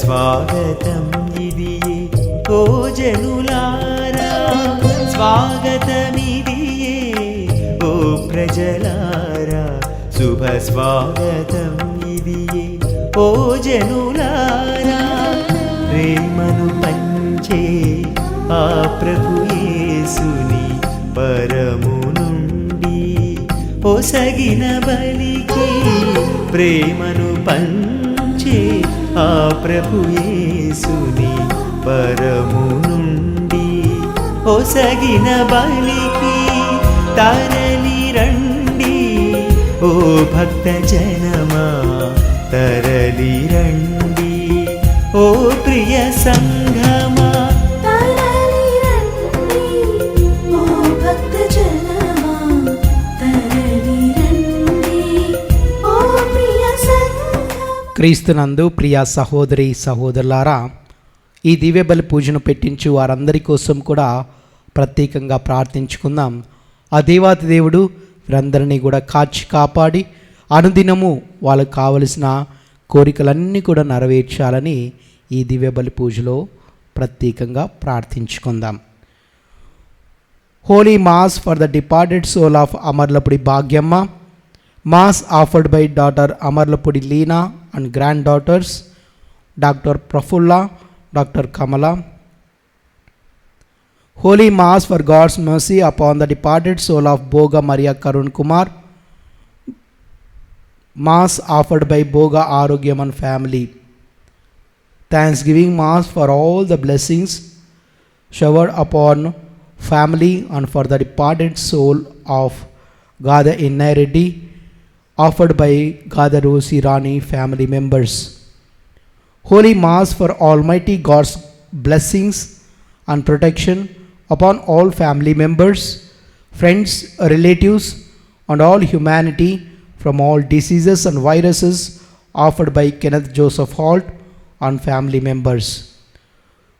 స్వాగతం ఇదియే ఓ జనులారా, స్వాగతమిదియే ఓ ప్రజలారా, శుభ స్వాగతం ఇదియే ఓ జనులారా. ప్రేమను పంచే ఆ ప్రభు యేసుని పరము నుండి ఒసగిన బలికి, ప్రేమను పంచే ఆ ప్రభు యేసుని పరము నుండి ఒసగిన బలికి తరలి రండి ఓ భక్త జనమా, తరలి రండి ఓ ప్రియ సంఘమా. క్రీస్తునందు ప్రియ సహోదరి సహోదరులారా, ఈ దివ్య బలి పూజను పెట్టించు వారందరి కోసం కూడా ప్రత్యేకంగా ప్రార్థించుకుందాం. ఆ దేవాతి దేవుడు వీరందరినీ కూడా కాచి కాపాడి అనుదినము వాళ్ళకు కావలసిన కోరికలన్నీ కూడా నెరవేర్చాలని ఈ దివ్య బలి పూజలో ప్రత్యేకంగా ప్రార్థించుకుందాం. Holy mass for the departed soul of Amarlapudi Bhagyamma. Mass offered by daughter Amarlapudi Leena and granddaughters Dr. Prafulla, Dr. Kamala. Holy Mass for God's mercy upon the departed soul of Boga Maria Karun Kumar. Mass offered by Boga Arogyaman family. Thanksgiving Mass for all the blessings showered upon family and for the departed soul of Gada Innai Reddy, offered by Gada Rosi Rani family members. Holy Mass for Almighty God's blessings and protection upon all family members, friends, relatives, and all humanity from all diseases and viruses, offered by Kenneth Joseph Holt and family members.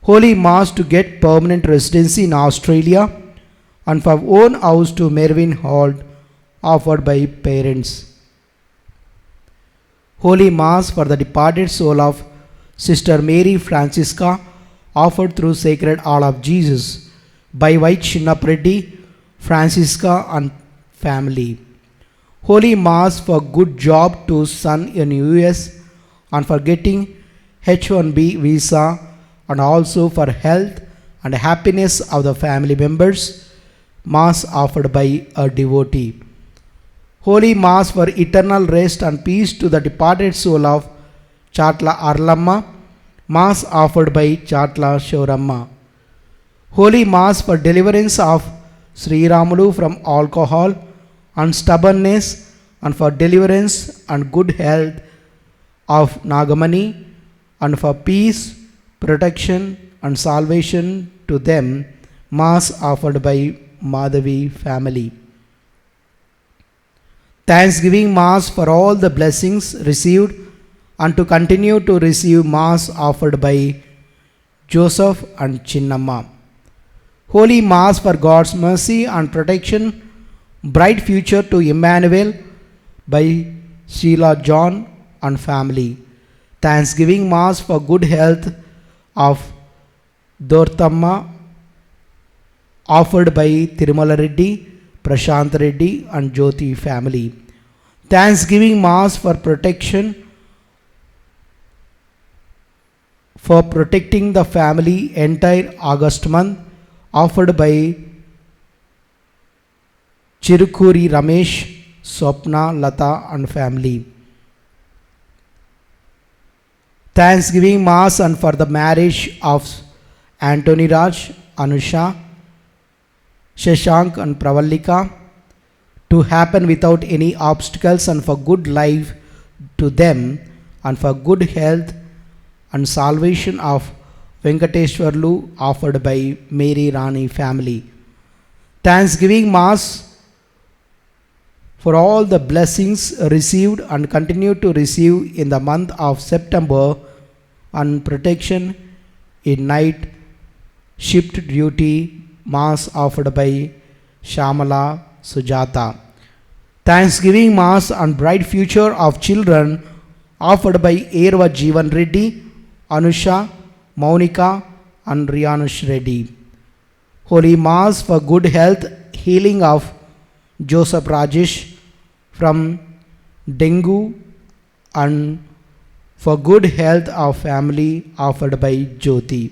Holy Mass to get permanent residency in Australia and for own house to Mervyn Holt, offered by parents. Holy Mass for the departed soul of Sister Mary Francisca, offered through Sacred Heart of Jesus by White Chinnapreddy, Francisca and family. Holy Mass for good job to son in US and for getting H1B visa, and also for health and happiness of the family members. Mass offered by a devotee. Holy Mass for eternal rest and peace to the departed soul of Chatla Arlamma. Mass offered by Chatla Shoramma. Holy Mass for deliverance of Sri Ramulu from alcohol and stubbornness, and for deliverance and good health of Nagamani, and for peace, protection and salvation to them. Mass offered by Madhavi family. Thanksgiving Mass for all the blessings received and to continue to receive. Mass offered by Joseph and Chinnamma. Holy Mass for God's mercy and protection, bright future to Emmanuel, by Sheila John and family. Thanksgiving Mass for good health of Dortamma, offered by Tirumala Reddy, Prashant Reddy and Jyoti family. Thanksgiving Mass for protection, for protecting the family entire August month, offered by Chirukuri Ramesh, Swapna, Lata and family. Thanksgiving Mass and for the marriage of Anthony Raj, Anusha, Shashank and Pravallika to happen without any obstacles, and for good life to them, and for good health and salvation of Venkateshwarlu, offered by Mary Rani family. Thanksgiving Mass for all the blessings received and continue to receive in the month of September, and protection in night shift duty. Mass offered by Shamala Sujata. Thanksgiving Mass and bright future of children, offered by Erva Jeevan Reddy, Anusha, Maunika, and Riyanush Reddy. Holy Mass for good health, healing of Joseph Rajesh from dengue, and for good health of family offered by Jyoti.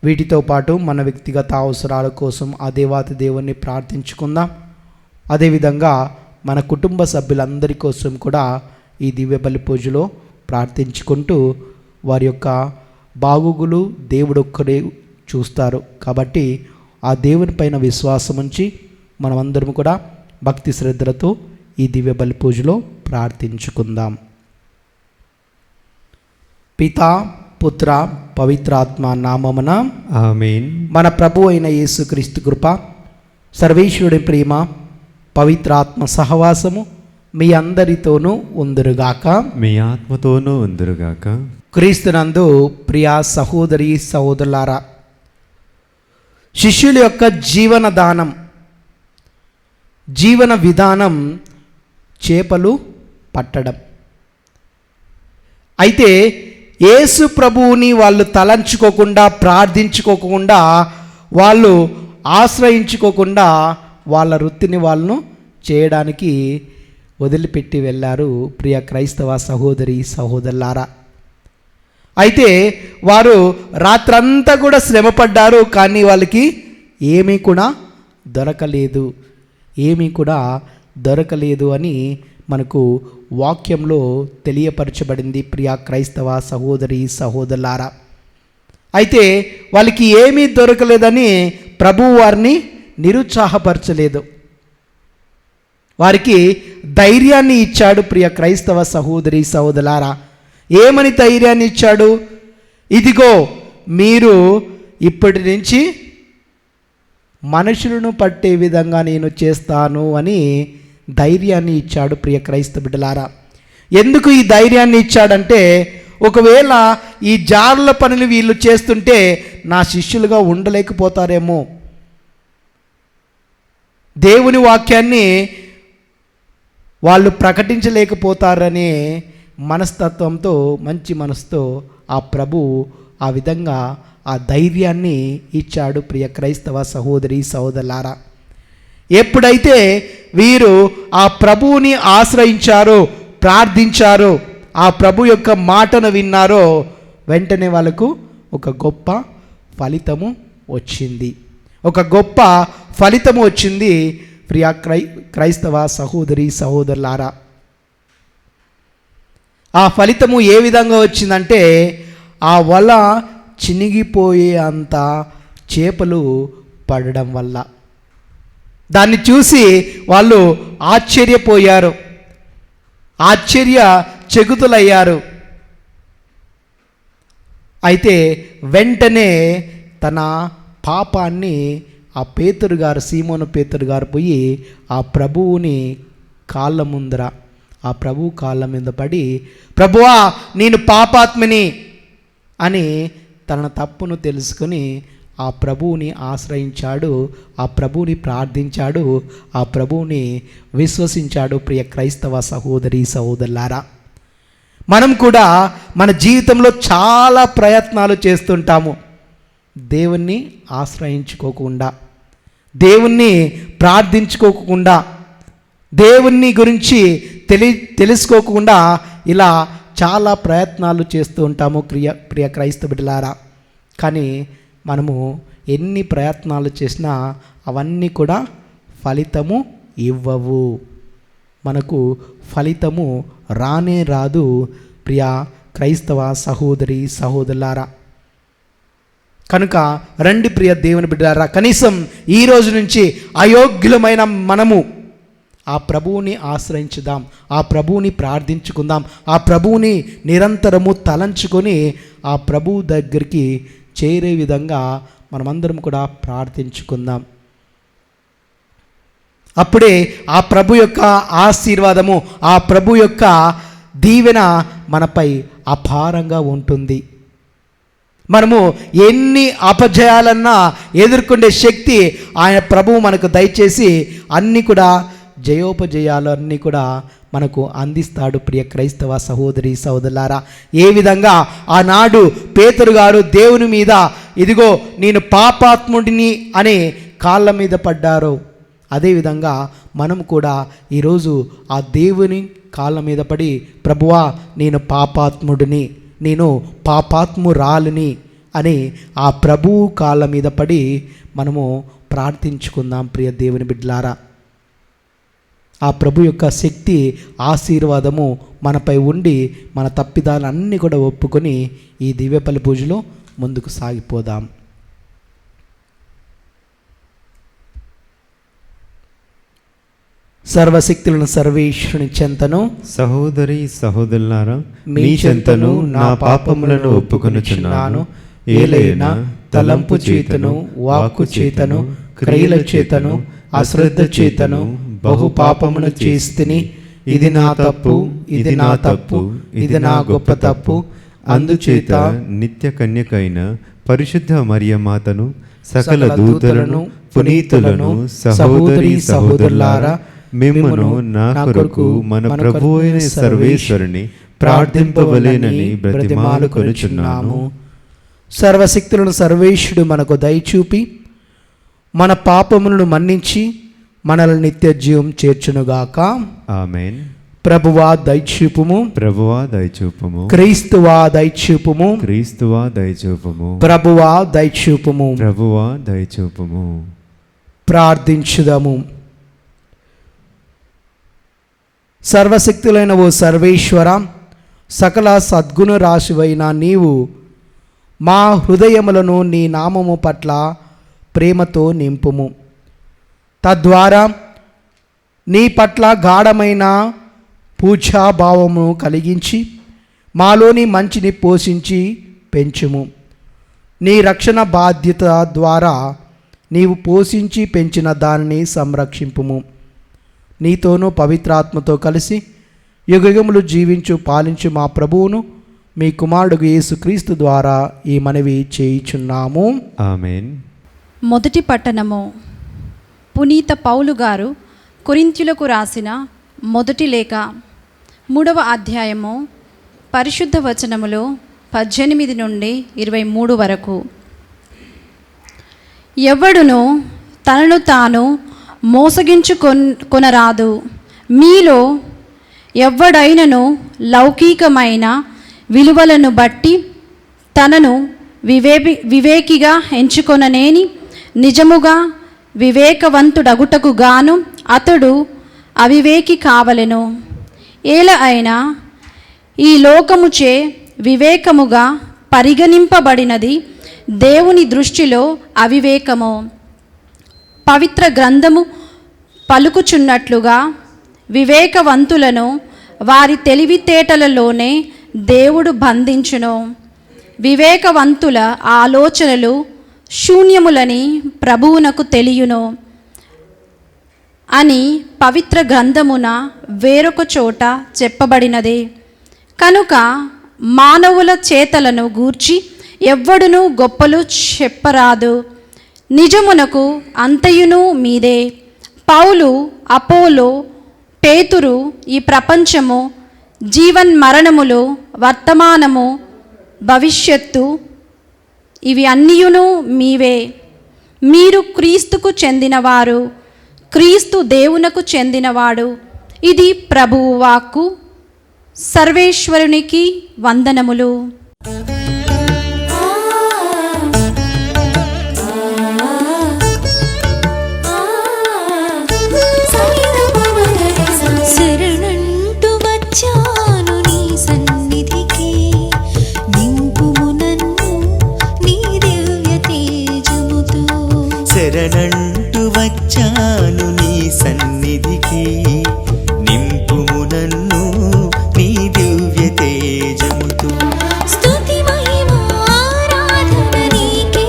వీటితో పాటు మన వ్యక్తిగత అవసరాల కోసం ఆ దేవాతి దేవుణ్ణి ప్రార్థించుకుందాం. అదేవిధంగా మన కుటుంబ సభ్యులందరి కోసం కూడా ఈ దివ్య బలి పూజలో ప్రార్థించుకుంటూ వారి యొక్క బాగోగులు దేవుడు ఒక్కడే చూస్తారు. కాబట్టి ఆ దేవుని పైన విశ్వాసం ఉంచి మనమందరం కూడా భక్తి శ్రద్ధలతో ఈ దివ్య బలి పూజలో ప్రార్థించుకుందాం. పితా, పుత్ర, పవిత్రాత్మ నామమున ఆమేన్. మన ప్రభు అయిన యేసుక్రీస్తు కృప, సర్వేశ్వరుడి ప్రేమ, పవిత్రాత్మ సహవాసము మీ అందరితోనూ ఉందురుగాక. మీ ఆత్మతోనూ ఉందురుగాక. క్రీస్తునందు ప్రియా సహోదరి సహోదరులారా, శిష్యుల యొక్క జీవన విధానం చేపలు పట్టడం. అయితే యేసు ప్రభువుని వాళ్ళు తలంచుకోకుండా, ప్రార్థించుకోకుండా, వాళ్ళు ఆశ్రయించుకోకుండా వాళ్ళ వృత్తిని వాళ్ళను చేయడానికి వదిలిపెట్టి వెళ్ళారు ప్రియ క్రైస్తవ సహోదరి సహోదరులారా. అయితే వారు రాత్రంతా కూడా శ్రమపడ్డారు, కానీ వాళ్ళకి ఏమీ కూడా దొరకలేదు అని మనకు వాక్యంలో తెలియపరచబడింది ప్రియ క్రైస్తవ సహోదరి సహోదరులారా. అయితే వాళ్ళకి ఏమీ దొరకలేదని ప్రభువు వారిని నిరుత్సాహపరచలేదు, వారికి ధైర్యాన్ని ఇచ్చాడు ప్రియ క్రైస్తవ సహోదరి సహోదరులారా. ఏమని ధైర్యాన్ని ఇచ్చాడు? ఇదిగో మీరు ఇప్పటి నుంచి మనుషులను పట్టే విధంగా నేను చేస్తాను అని ధైర్యాన్ని ఇచ్చాడు ప్రియ క్రైస్తవ బిడ్డలారా. ఎందుకు ఈ ధైర్యాన్ని ఇచ్చాడంటే, ఒకవేళ ఈ జారుల పనులు వీళ్ళు చేస్తుంటే నా శిష్యులుగా ఉండలేకపోతారేమో, దేవుని వాక్యాన్ని వాళ్ళు ప్రకటించలేకపోతారనే మనస్తత్వంతో, మంచి మనసుతో ఆ ప్రభు ఆ విధంగా ఆ ధైర్యాన్ని ఇచ్చాడు ప్రియ క్రైస్తవ సహోదరి సహోదరులారా. ఎప్పుడైతే వీరు ఆ ప్రభువుని ఆశ్రయించారో, ప్రార్థించారో, ఆ ప్రభు యొక్క మాటను విన్నారో, వెంటనే వాళ్ళకు ఒక గొప్ప ఫలితము వచ్చింది ప్రియ క్రైస్తవ సహోదరి సహోదరులారా. ఆ ఫలితము ఏ విధంగా వచ్చిందంటే, ఆ వల చినిగిపోయే అంత చేపలు పడడం వల్ల. దాన్ని చూసి వాళ్ళు ఆశ్చర్యపోయారు, ఆశ్చర్యచకితులయ్యారు. అయితే వెంటనే తన పాపాన్ని ఆ పేతురు గారు, సీమోను పేతురు గారు పోయి ఆ ప్రభువుని కాళ్ళ ముందర, ఆ ప్రభువు కాళ్ళ మీద పడి, ప్రభువా నేను పాపాత్మిని అని తన తప్పును తెలుసుకొని ఆ ప్రభువుని ఆశ్రయించాడు, ఆ ప్రభువుని ప్రార్థించాడు, ఆ ప్రభువుని విశ్వసించాడు ప్రియ క్రైస్తవ సహోదరి సహోదరులారా. మనం కూడా మన జీవితంలో చాలా ప్రయత్నాలు చేస్తుంటాము, దేవుణ్ణి ఆశ్రయించుకోకుండా, దేవుణ్ణి ప్రార్థించుకోకుండా, దేవుణ్ణి గురించి తెలుసుకోకుండా ఇలా చాలా ప్రయత్నాలు చేస్తూ ఉంటాము ప్రియ క్రైస్తవ బిడ్డలారా. కానీ మనము ఎన్ని ప్రయత్నాలు చేసినా అవన్నీ కూడా ఫలితము ఇవ్వవు, మనకు ఫలితము రానే రాదు ప్రియ క్రైస్తవ సహోదరి సహోదరులారా. కనుక రండి ప్రియ దేవుని బిడ్డలారా, కనీసం ఈ రోజు నుంచి అయోగ్యులమైన మనము ఆ ప్రభువుని ఆశ్రయించుదాం, ఆ ప్రభువుని ప్రార్థించుకుందాం, ఆ ప్రభువుని నిరంతరము తలంచుకొని ఆ ప్రభువు దగ్గరికి చేరే విధంగా మనమందరం కూడా ప్రార్థించుకుందాం. అప్పుడే ఆ ప్రభు యొక్క ఆశీర్వాదము, ఆ ప్రభు యొక్క దీవెన మనపై అపారంగా ఉంటుంది. మనము ఎన్ని అపజయాలన్నా ఎదుర్కొనే శక్తి ఆయన ప్రభువు మనకు దయచేసి అన్నీ కూడా జయోపజయాలు అన్నీ కూడా మనకు అందిస్తాడు. ప్రియ క్రైస్తవ సహోదరి సహోదరులారా, ఏ విధంగా ఆనాడు పేతురు గారు దేవుని మీద ఇదిగో నేను పాపాత్ముడిని అనే కాళ్ళ మీద పడ్డారో, అదేవిధంగా మనం కూడా ఈరోజు ఆ దేవుని కాళ్ళ మీద పడి, ప్రభువా నేను పాపాత్ముడిని, నేను పాపాత్మురాలిని అని ఆ ప్రభువు కాళ్ళ మీద పడి మనము ప్రార్థించుకుందాం. ప్రియ దేవుని బిడ్డలారా, ఆ ప్రభు యొక్క శక్తి ఆశీర్వాదము మనపై ఉండి మన తప్పిదాలన్నీ కూడా ఒప్పుకొని ఈ దివ్యబలి పూజలో ముందుకు సాగిపోదాం. సర్వశక్తులను సర్వేశ్వరుని చెంతను, సహోదరి సహోదరులారా, మీ చెంతను నా పాపములను ఒప్పుకొనుచున్నాను. ఏలైనా తలంపు చేతను, వాక్కు చేతను, క్రియల చేతను, అశ్రద్ధ చేతను బహు పాపమును చేస్తిని. ఇది నా తప్పు, ఇది నా తప్పు, ఇది నా గొప్ప తప్పు. అందుచేత నిత్య కన్యకైన పరిశుద్ధ మరియమాతను, సకల దూతలను, పునీతులను, సహోదరి సహోదరులారా, మిమ్మును నా కొరకు మన ప్రభు అయిన సర్వేశ్వరుని ప్రార్థింపవలెనని బ్రతిమాలుకొనుచున్నాము. సర్వశక్తులను సర్వేశ్వరుడు మనకు దయచూపి మన పాపములను మన్నించి మనల్ని నిత్య జీవం చేర్చునుగాక. ఆమేన్. ప్రభువా దయచూపుము, ప్రభువా దయచూపుము. క్రీస్తువా దయచూపుము, క్రీస్తువా దయచూపుము. ప్రభువా దయచూపుము. ప్రభువా దయచూపుము. ప్రార్థించుదాము. సర్వశక్తులైన ఓ సర్వేశ్వర, సకల సద్గుణ రాశివైన నీవు మా హృదయములను నీ నామము పట్ల ప్రేమతో నింపుము. తద్వారా నీ పట్ల గాఢమైన పూజాభావమును కలిగించి మాలోని మంచిని పోషించి పెంచుము. నీ రక్షణ బాధ్యత ద్వారా నీవు పోషించి పెంచిన దానిని సంరక్షింపుము. నీతోనూ పవిత్రాత్మతో కలిసి యుగయుగములు జీవించు పాలించు మా ప్రభువును మీ కుమారుడు యేసుక్రీస్తు ద్వారా ఈ మనవి చేయుచున్నాము. ఆమేన్. మొదటి పట్టణము. పునీత పౌలు గారు కొరింథీయులకు రాసిన మొదటి లేఖ 3వ అధ్యాయము పరిశుద్ధ వచనములు 18 నుండి 23 వరకు. ఎవడును తనను తాను మోసగించుకొనరాదు. మీలో ఎవ్వడైనను లౌకికమైన విలువలను బట్టి తనను వివేకిగా ఎంచుకొననేని, నిజముగా వివేకవంతుడగుటకు గాను అతడు అవివేకి కావలెను. ఏల అయినా ఈ లోకముచే వివేకముగా పరిగణింపబడినది దేవుని దృష్టిలో అవివేకము. పవిత్ర గ్రంథము పలుకుచున్నట్లుగా వివేకవంతులను వారి తెలివితేటలలోనే దేవుడు బంధించును. వివేకవంతుల ఆలోచనలు శూన్యములని ప్రభువునకు తెలియును అని పవిత్ర గ్రంథమున వేరొక చోట చెప్పబడినది. కనుక మానవుల చేతలను గూర్చి ఎవ్వడునూ గొప్పలు చెప్పరాదు. నిజమునకు అంతయును మీదే. పౌలు, అపోలో, పేతురు, ఈ ప్రపంచము, జీవన్మరణములు, వర్తమానము, భవిష్యత్తు, ఇవి అన్నియును మీవే. మీరు క్రీస్తుకు చెందినవారు, క్రీస్తు దేవునకు చెందినవాడు. ఇది ప్రభువు వాక్కు. సర్వేశ్వరునికి వందనములు. శరణంటూ వచ్చాను నీ సన్నిధికి, నింపుము నన్ను నీ దివ్య తేజముతో. శరణంటూ వచ్చాను నీ సన్నిధికి, నింపుము నన్ను నీ దివ్య తేజముతో. స్తుతి మహిమ ఆరాధన నీకే,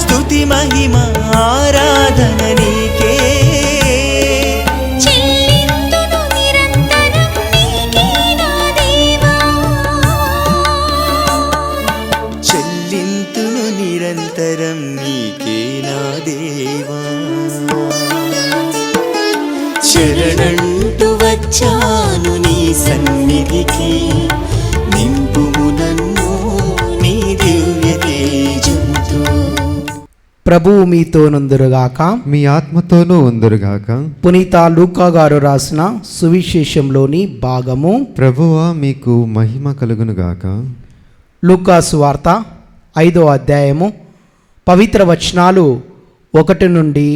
స్తుతి మహిమ ఆరాధన నీకే. చెల్లింతును నిరంతరం నీకే నా దేవా. చెల్లింతును నిరంతరం నీకే సన్నిధికి నింపుము నన్ను నీ దివ్య తేజముతో. ప్రభువు మీతో నుందురుగాక. మీ ఆత్మతోనూ ఉందురుగాక. పునీత లూకా గారు రాసిన సువిశేషంలోని భాగము. ప్రభువా మీకు మహిమ కలుగునుగాక. లూకా సువార్త 5వ అధ్యాయము పవిత్ర వచనాలు 1 నుండి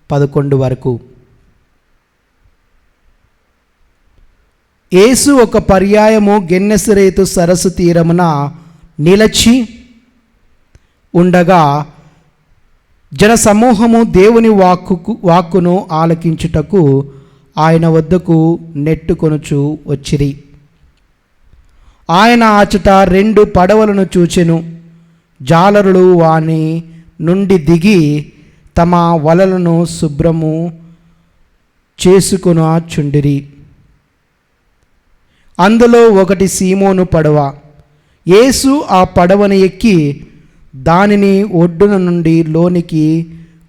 11 వరకు. యేసు ఒక పర్యాయము గెన్నెసరేతు సరస్సు తీరమున నిలచి ఉండగా జనసమూహము దేవుని వాక్కును ఆలకించుటకు ఆయన వద్దకు నెట్టుకొనుచు వచ్చిరి. ఆయన అచట 2 పడవలను చూచెను. జాలరులు వాని నుండి దిగి తమ వలలను శుభ్రము చేసుకొనుచుండిరి. అందులో ఒకటి సీమోను పడవ. యేసు ఆ పడవను ఎక్కి దానిని ఒడ్డున నుండి లోనికి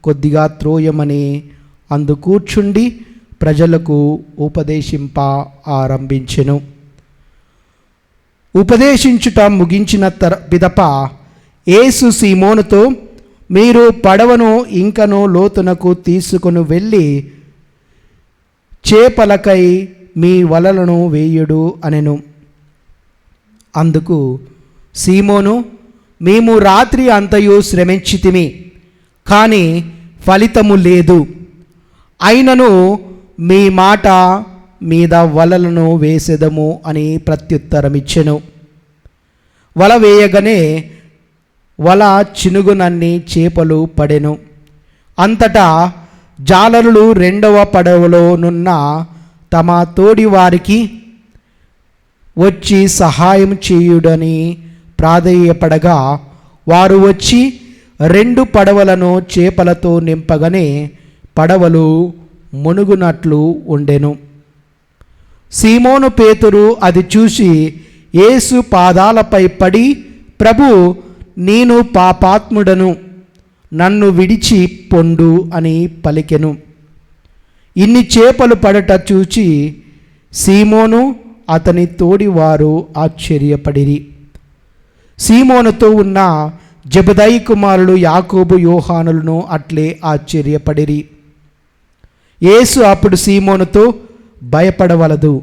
కొద్దిగా త్రోయమని అందు కూర్చుండి ప్రజలకు ఉపదేశింప ఆరంభించెను. ఉపదేశించుట ముగించిన పిదప యేసు సీమోనుతో, మీరు పడవను ఇంకను లోతునకు తీసుకుని వెళ్ళి చేపలకై మీ వలలను వేయుడు అనెను. అందుకు సీమోను, మేము రాత్రి అంతయు శ్రమించితిమి, కానీ ఫలితము లేదు. అయినను మీ మాట మీద వలలను వేసెదము అని ప్రత్యుత్తరమిచ్చెను. వల వేయగానే వల చినుగునన్ని చేపలు పడెను. అంతటా జాలరులు 2వ పడవలోనున్న తమ తోడి వారికి వచ్చి సహాయం చేయుడని ప్రాధేయపడగా వారు వచ్చి 2 పడవలను చేపలతో నింపగానే పడవలు మునుగునట్లు ఉండెను. సీమోను పేతురు అది చూసి యేసు పాదాలపై పడి, ప్రభు, నేను పాపాత్ముడను, నన్ను విడిచి పొండు అని పలికెను. ఇన్ని చేపలు పడట చూచి సీమోను అతని తోడివారు ఆశ్చర్యపడిరి. సీమోనుతో ఉన్న జెబెదయి కుమారులు యాకోబు యోహానులను అట్లే ఆశ్చర్యపడిరి. యేసు అప్పుడు సీమోనుతో, భయపడవలదు,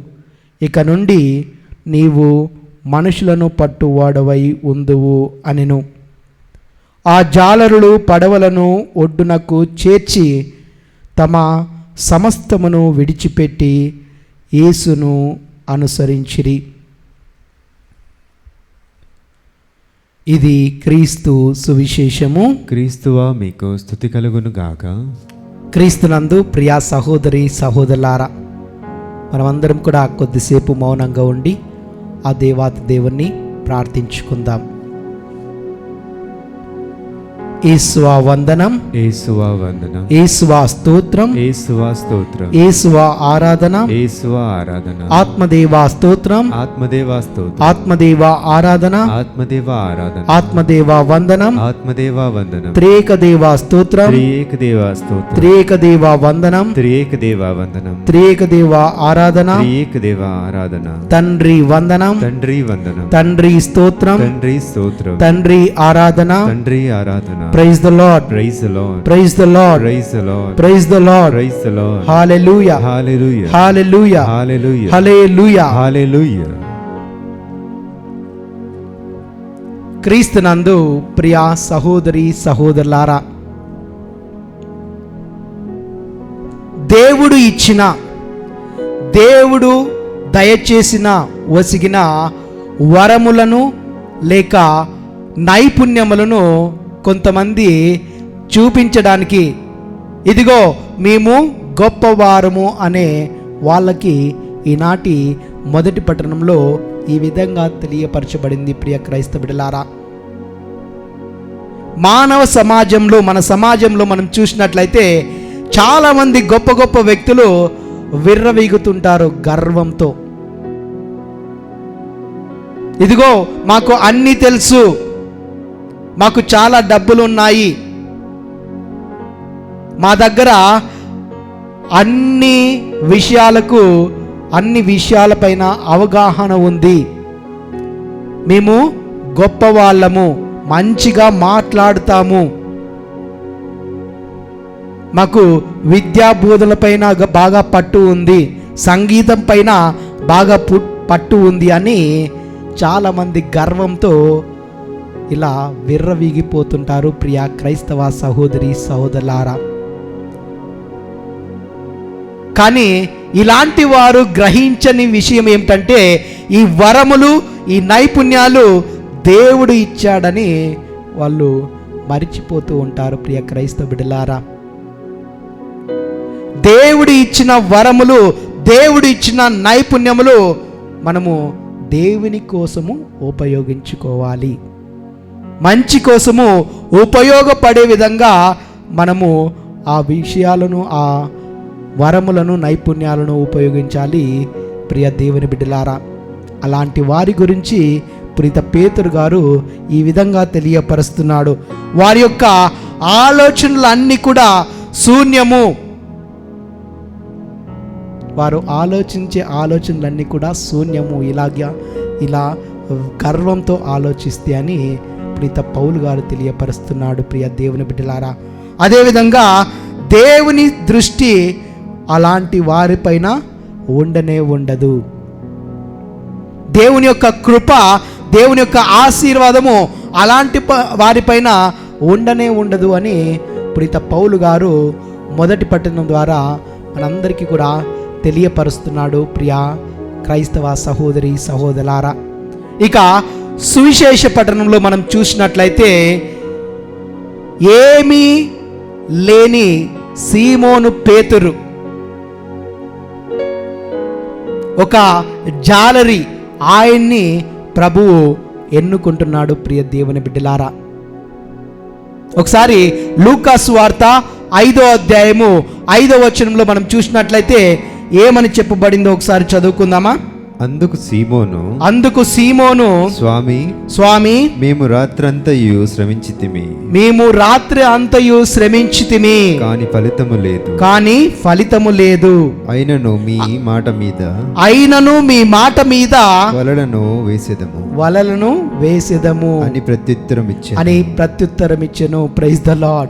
ఇక నుండి నీవు మనుషులను పట్టువాడవై ఉందువు అనెను. ఆ జాలరులు పడవలను ఒడ్డునకు చేర్చి తమ సమస్తమును విడిచిపెట్టి యేసును అనుసరించిరి. ఇది క్రీస్తు సువిశేషము. క్రీస్తువా మీకు స్తుతి కలుగునుగాక. క్రీస్తునందు ప్రియా సహోదరి సహోదరులారా, మనమందరం కూడా కొద్దిసేపు మౌనంగా ఉండి ఆ దేవాతి దేవుణ్ణి ప్రార్థించుకుందాం. యేసువా వందనం, యేసువా వందనం, యేసువా స్తోత్రం, యేసువా స్తోత్రం, యేసువా ఆరాధన, యేసువా ఆరాధన, ఆత్మదేవా స్తోత్రం, ఆత్మదేవా స్తోత్రం, ఆత్మదేవా ఆరాధన, ఆత్మదేవా ఆరాధన, ఆత్మదేవా వందనం, ఆత్మదేవా వందనం, త్రియేక దేవా స్తోత్రం, త్రియేక దేవా స్తోత్రం, త్రియేక దేవా వందనం, త్రియేక దేవా వందనం, త్రియేక దేవా ఆరాధన, త్రియేక దేవా ఆరాధన, తండ్రి వందనం, తండ్రి వందనం, తండ్రి స్తోత్రం, తండ్రి స్తోత్రం, తండ్రి ఆరాధన. తండ్రి ఆరాధన. Praise the lord, praise the lord, praise the lord, praise the lord, praise the lord, praise the lord. Hallelujah, hallelujah, hallelujah, hallelujah, hallelujah. Hallelujah. క్రీస్తునందు ప్రియా సహోదరి సహోదరులారా, దేవుడు ఇచ్చిన, దేవుడు దయచేసిన వసిగిన వరములను లేక నైపుణ్యములను కొంతమంది చూపించడానికి, ఇదిగో మేము గొప్పవారము అనే వాళ్ళకి ఈనాటి మొదటి పట్టణంలో ఈ విధంగా తెలియపరచబడింది. ప్రియ క్రైస్తవ బిడ్డలారా, మానవ సమాజంలో, మన సమాజంలో మనం చూసినట్లయితే చాలామంది గొప్ప గొప్ప వ్యక్తులు విర్రవీగుతుంటారు గర్వంతో. ఇదిగో మాకు అన్నీ తెలుసు, మాకు చాలా డబ్బులు ఉన్నాయి, మా దగ్గర అన్ని విషయాలకు అన్ని విషయాలపైన అవగాహన ఉంది, మేము గొప్పవాళ్ళము, మంచిగా మాట్లాడుతాము, మాకు విద్యా బోధనలపైన బాగా పట్టు ఉంది, సంగీతం పైన బాగా పట్టు ఉంది అని చాలామంది గర్వంతో ఇలా విర్రవీగిపోతుంటారు. ప్రియ క్రైస్తవ సహోదరి సహోదరులారా, కానీ ఇలాంటి వారు గ్రహించని విషయం ఏమిటంటే ఈ వరములు, ఈ నైపుణ్యాలు దేవుడు ఇచ్చాడని వాళ్ళు మరిచిపోతూ ఉంటారు. ప్రియ క్రైస్తవ బిడ్డలారా, దేవుడు ఇచ్చిన వరములు, దేవుడు ఇచ్చిన నైపుణ్యములు మనము దేవుని కోసము ఉపయోగించుకోవాలి. మంచి కోసము ఉపయోగపడే విధంగా మనము ఆ విషయాలను, ఆ వరములను, నైపుణ్యాలను ఉపయోగించాలి. ప్రియ దేవుని బిడ్డలారా, అలాంటి వారి గురించి ప్రీత పేతురు గారు ఈ విధంగా తెలియపరుస్తున్నాడు. వారి యొక్క ఆలోచనలన్నీ కూడా శూన్యము. వారు ఆలోచించే ఆలోచనలన్నీ కూడా శూన్యము, ఇలా గర్వంతో ఆలోచిస్తే అని ప్రీత పౌలు గారు తెలియపరుస్తున్నాడు. ప్రియ దేవుని బిడ్డలారా, అదేవిధంగా దేవుని దృష్టి అలాంటి వారిపైన ఉండనే ఉండదు. దేవుని యొక్క కృప, దేవుని యొక్క ఆశీర్వాదము అలాంటి వారిపైన ఉండనే ఉండదు అని ప్రీత పౌలు గారు మొదటి పట్టణం ద్వారా మనందరికీ కూడా తెలియపరుస్తున్నాడు. ప్రియ క్రైస్తవ సహోదరి సహోదరులారా, ఇక సువిశేష పట్టణంలో మనం చూసినట్లయితే ఏమీ లేని సీమోను పేతురు ఒక జాలరి, ఆయన్ని ప్రభువు ఎన్నుకుంటున్నాడు. ప్రియ దేవుని బిడ్డలారా, ఒకసారి లూకా సువార్త 5వ అధ్యాయము 5వ వచనంలో మనం చూసినట్లయితే ఏమని చెప్పబడిందో ఒకసారి చదువుకుందామా? అందుకు సీమోను స్వామి మేము రాత్రంతయు శ్రమించితిమి కానీ ఫలితము లేదు అయినను మీ మాట మీద వలలను వేసెదము అని ప్రత్యుత్తరం ఇచ్చెను. Praise the lord.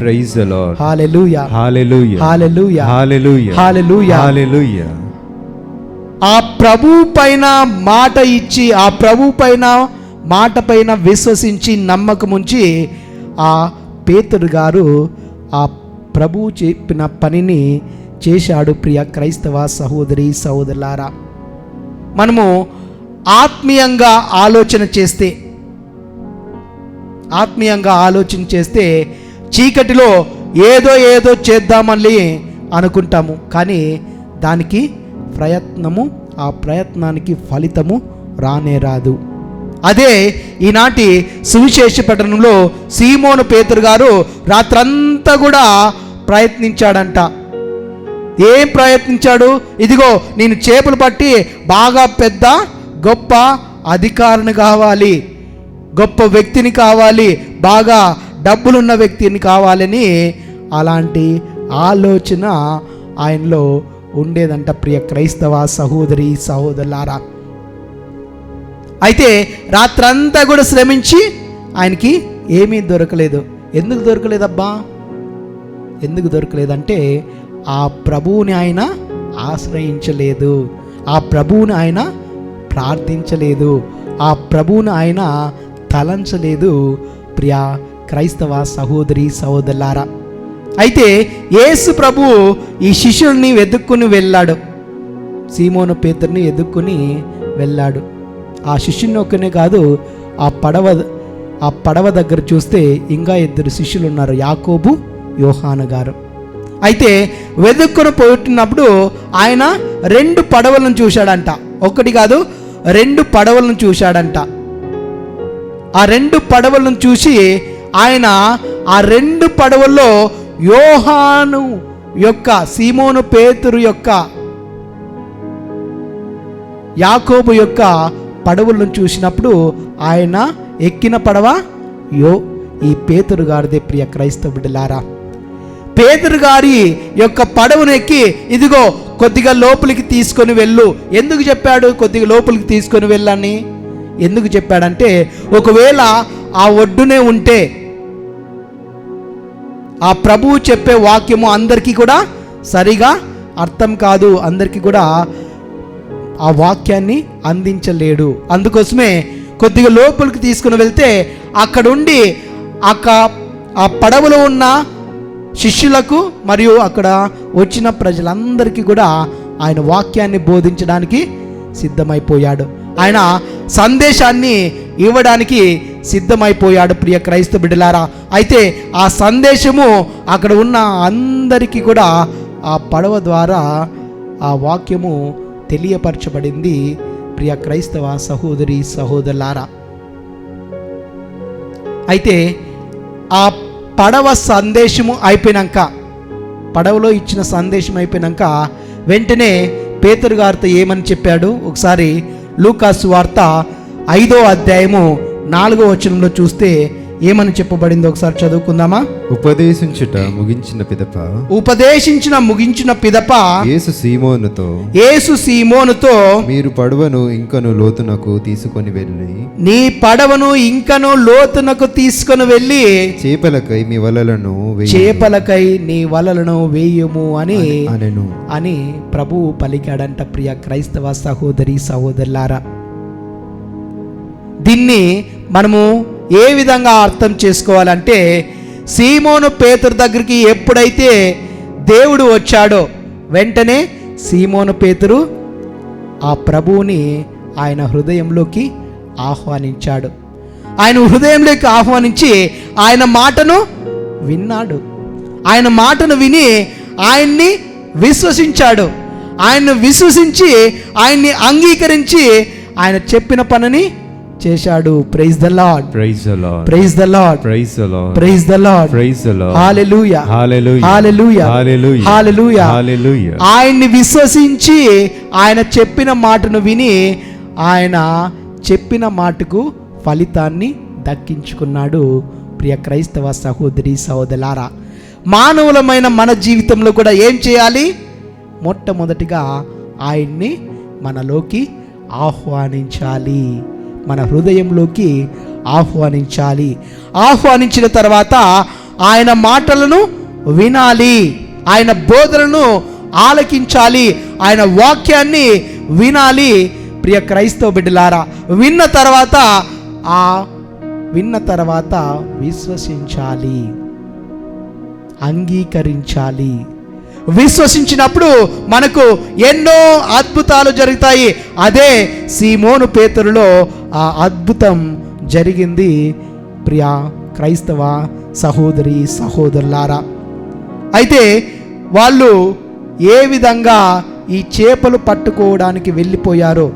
Hallelujah hallelujah hallelujah hallelujah hallelujah. ఆ ప్రభు పైన మాట ఇచ్చి, ఆ ప్రభు పైన మాట పైన విశ్వసించి నమ్మకముంచి ఆ పేతురు గారు ఆ ప్రభు చెప్పిన పనిని చేశాడు. ప్రియ క్రైస్తవ సహోదరి సహోదరులారా, మనము ఆత్మీయంగా ఆలోచన చేస్తే చీకటిలో ఏదో చేద్దామని అనుకుంటాము, కానీ దానికి ఆ ప్రయత్నానికి ఫలితము రానే రాదు. అదే ఈనాటి సువిశేష పట్టణంలో సీమోను పేతురు గారు రాత్రంతా కూడా ప్రయత్నించాడంట. ఏం ప్రయత్నించాడు? ఇదిగో నేను చేపలు పట్టి బాగా పెద్ద గొప్ప అధికారిని కావాలి, గొప్ప వ్యక్తిని కావాలి, బాగా డబ్బులున్న వ్యక్తిని కావాలని అలాంటి ఆలోచన ఆయనలో ఉండేదంట. ప్రియ క్రైస్తవ సహోదరి సహోదరులారా, అయితే రాత్రంతా కూడా శ్రమించి ఆయనకి ఏమీ దొరకలేదు. ఎందుకు దొరకలేదబ్బా? ఎందుకు దొరకలేదంటే ఆ ప్రభువుని ఆయన ఆశ్రయించలేదు, ఆ ప్రభువుని ఆయన ప్రార్థించలేదు, ఆ ప్రభువుని ఆయన తలంచలేదు. ప్రియ క్రైస్తవ సహోదరి సహోదరులారా, అయితే యేసు ప్రభువు ఈ శిష్యుల్ని వెతుక్కుని వెళ్ళాడు. సీమోను పేతురుని ఎదుక్కుని వెళ్ళాడు. ఆ శిష్యుని ఒక్కనే కాదు, ఆ పడవ దగ్గర చూస్తే ఇంకా 2 శిష్యులు ఉన్నారు, యాకోబు, యోహాను గారు. అయితే వెతుక్కుని పోతున్నప్పుడు ఆయన 2 పడవలను చూశాడంట. ఒకటి కాదు, 2 పడవలను చూశాడంట. ఆ 2 పడవలను చూసి ఆయన ఆ 2 పడవల్లో యోహాను యొక్క, సీమోను పేతురు యొక్క, యాకోబు యొక్క పడవలను చూసినప్పుడు ఆయన ఎక్కిన పడవ ఈ పేతురు గారిదే. ప్రియ క్రైస్తవ బిడ్డలారా, పేతురు గారి యొక్క పడవను ఎక్కి ఇదిగో కొద్దిగా లోపలికి తీసుకొని వెళ్ళు. ఎందుకు చెప్పాడు కొద్దిగా లోపలికి తీసుకొని వెళ్ళని? ఎందుకు చెప్పాడంటే ఒకవేళ ఆ ఒడ్డునే ఉంటే ఆ ప్రభువు చెప్పే వాక్యము అందరికీ కూడా సరిగా అర్థం కాదు, అందరికీ కూడా ఆ వాక్యాన్ని అందించలేడు. అందుకోసమే కొద్దిగా లోపలికి తీసుకుని వెళ్తే అక్కడుండి ఆ పడవలో ఉన్న శిష్యులకు మరియు అక్కడ వచ్చిన ప్రజలందరికీ కూడా ఆయన వాక్యాన్ని బోధించడానికి సిద్ధమైపోయాడు. ఆయన సందేశాన్ని ఇవ్వడానికి సిద్ధమైపోయాడు ప్రియ క్రైస్తవ బిడ్డలారా. అయితే ఆ సందేశము అక్కడ ఉన్న అందరికీ కూడా ఆ పడవ ద్వారా ఆ వాక్యము తెలియపరచబడింది ప్రియ క్రైస్తవ సహోదరి సహోదరులారా. అయితే ఆ పడవ సందేశము అయిపోయినాక, పడవలో ఇచ్చిన సందేశం అయిపోయినాక వెంటనే పేతురు గారితో ఏమని చెప్పాడు? ఒకసారి లూకాసు వార్త 5వ అధ్యాయము 4వ వచనంలో చూస్తే ఏమని చెప్పబడిందో ఒకసారి చదువుకుందామా? ఉపదేశించిన ముగించిన పిదప యేసు సీమోనుతో మీరు పడవను ఇంకను లోతునకు తీసుకొని వెళ్ళి నీ పడవను ఇంకను లోతునకు తీసుకొని వెళ్ళి చేపలకై నీ వలలను వేయుము అని ప్రభువు పలికాడంట ప్రియ క్రైస్తవ సహోదరి సహోదరులారా. దీన్ని మనము ఏ విధంగా అర్థం చేసుకోవాలంటే, సీమోను పేతురు దగ్గరికి ఎప్పుడైతే దేవుడు వచ్చాడో వెంటనే సీమోను పేతురు ఆ ప్రభువుని ఆయన హృదయంలోకి ఆహ్వానించాడు. ఆయన హృదయంలోకి ఆహ్వానించి ఆయన మాటను విన్నాడు. ఆయన మాటను విని ఆయన్ని విశ్వసించాడు. ఆయన్ను విశ్వసించి ఆయన్ని అంగీకరించి ఆయన చెప్పిన పనిని చేశాడు. Praise the lord, praise the lord, praise the lord, praise the lord, praise the lord, praise the lord. Hallelujah, hallelujah, hallelujah, hallelujah, hallelujah, hallelujah. ఆయన్ని విశ్వసించి ఆయన చెప్పిన మాటను విని ఆయన చెప్పిన మాటకు ఫలితాన్ని దక్కించుకున్నాడు. ప్రియ క్రైస్తవ సహోదరి సహోదరులారా, మానవులమైన మన జీవితంలో కూడా ఏం చేయాలి? మొట్టమొదటిగా ఆయన్ని మనలోకి ఆహ్వానించాలి, మన హృదయంలోకి ఆహ్వానించాలి. ఆహ్వానించిన తర్వాత ఆయన మాటలను వినాలి, ఆయన బోధనను ఆలకించాలి, ఆయన వాక్యాన్ని వినాలి. ప్రియ క్రైస్తవ బిడ్డలారా, విన్న తర్వాత విశ్వసించాలి, అంగీకరించాలి. విశ్వసించినప్పుడు మనకు ఎన్నో అద్భుతాలు జరుగుతాయి. అదే సీమోను పేతురులో ఆ అద్భుతం జరిగింది ప్రియ క్రైస్తవ సహోదరి సహోదరులారా. అయితే వాళ్ళు ఏ విధంగా ఈ చేపలు పట్టుకోవడానికి వెళ్ళిపోయారో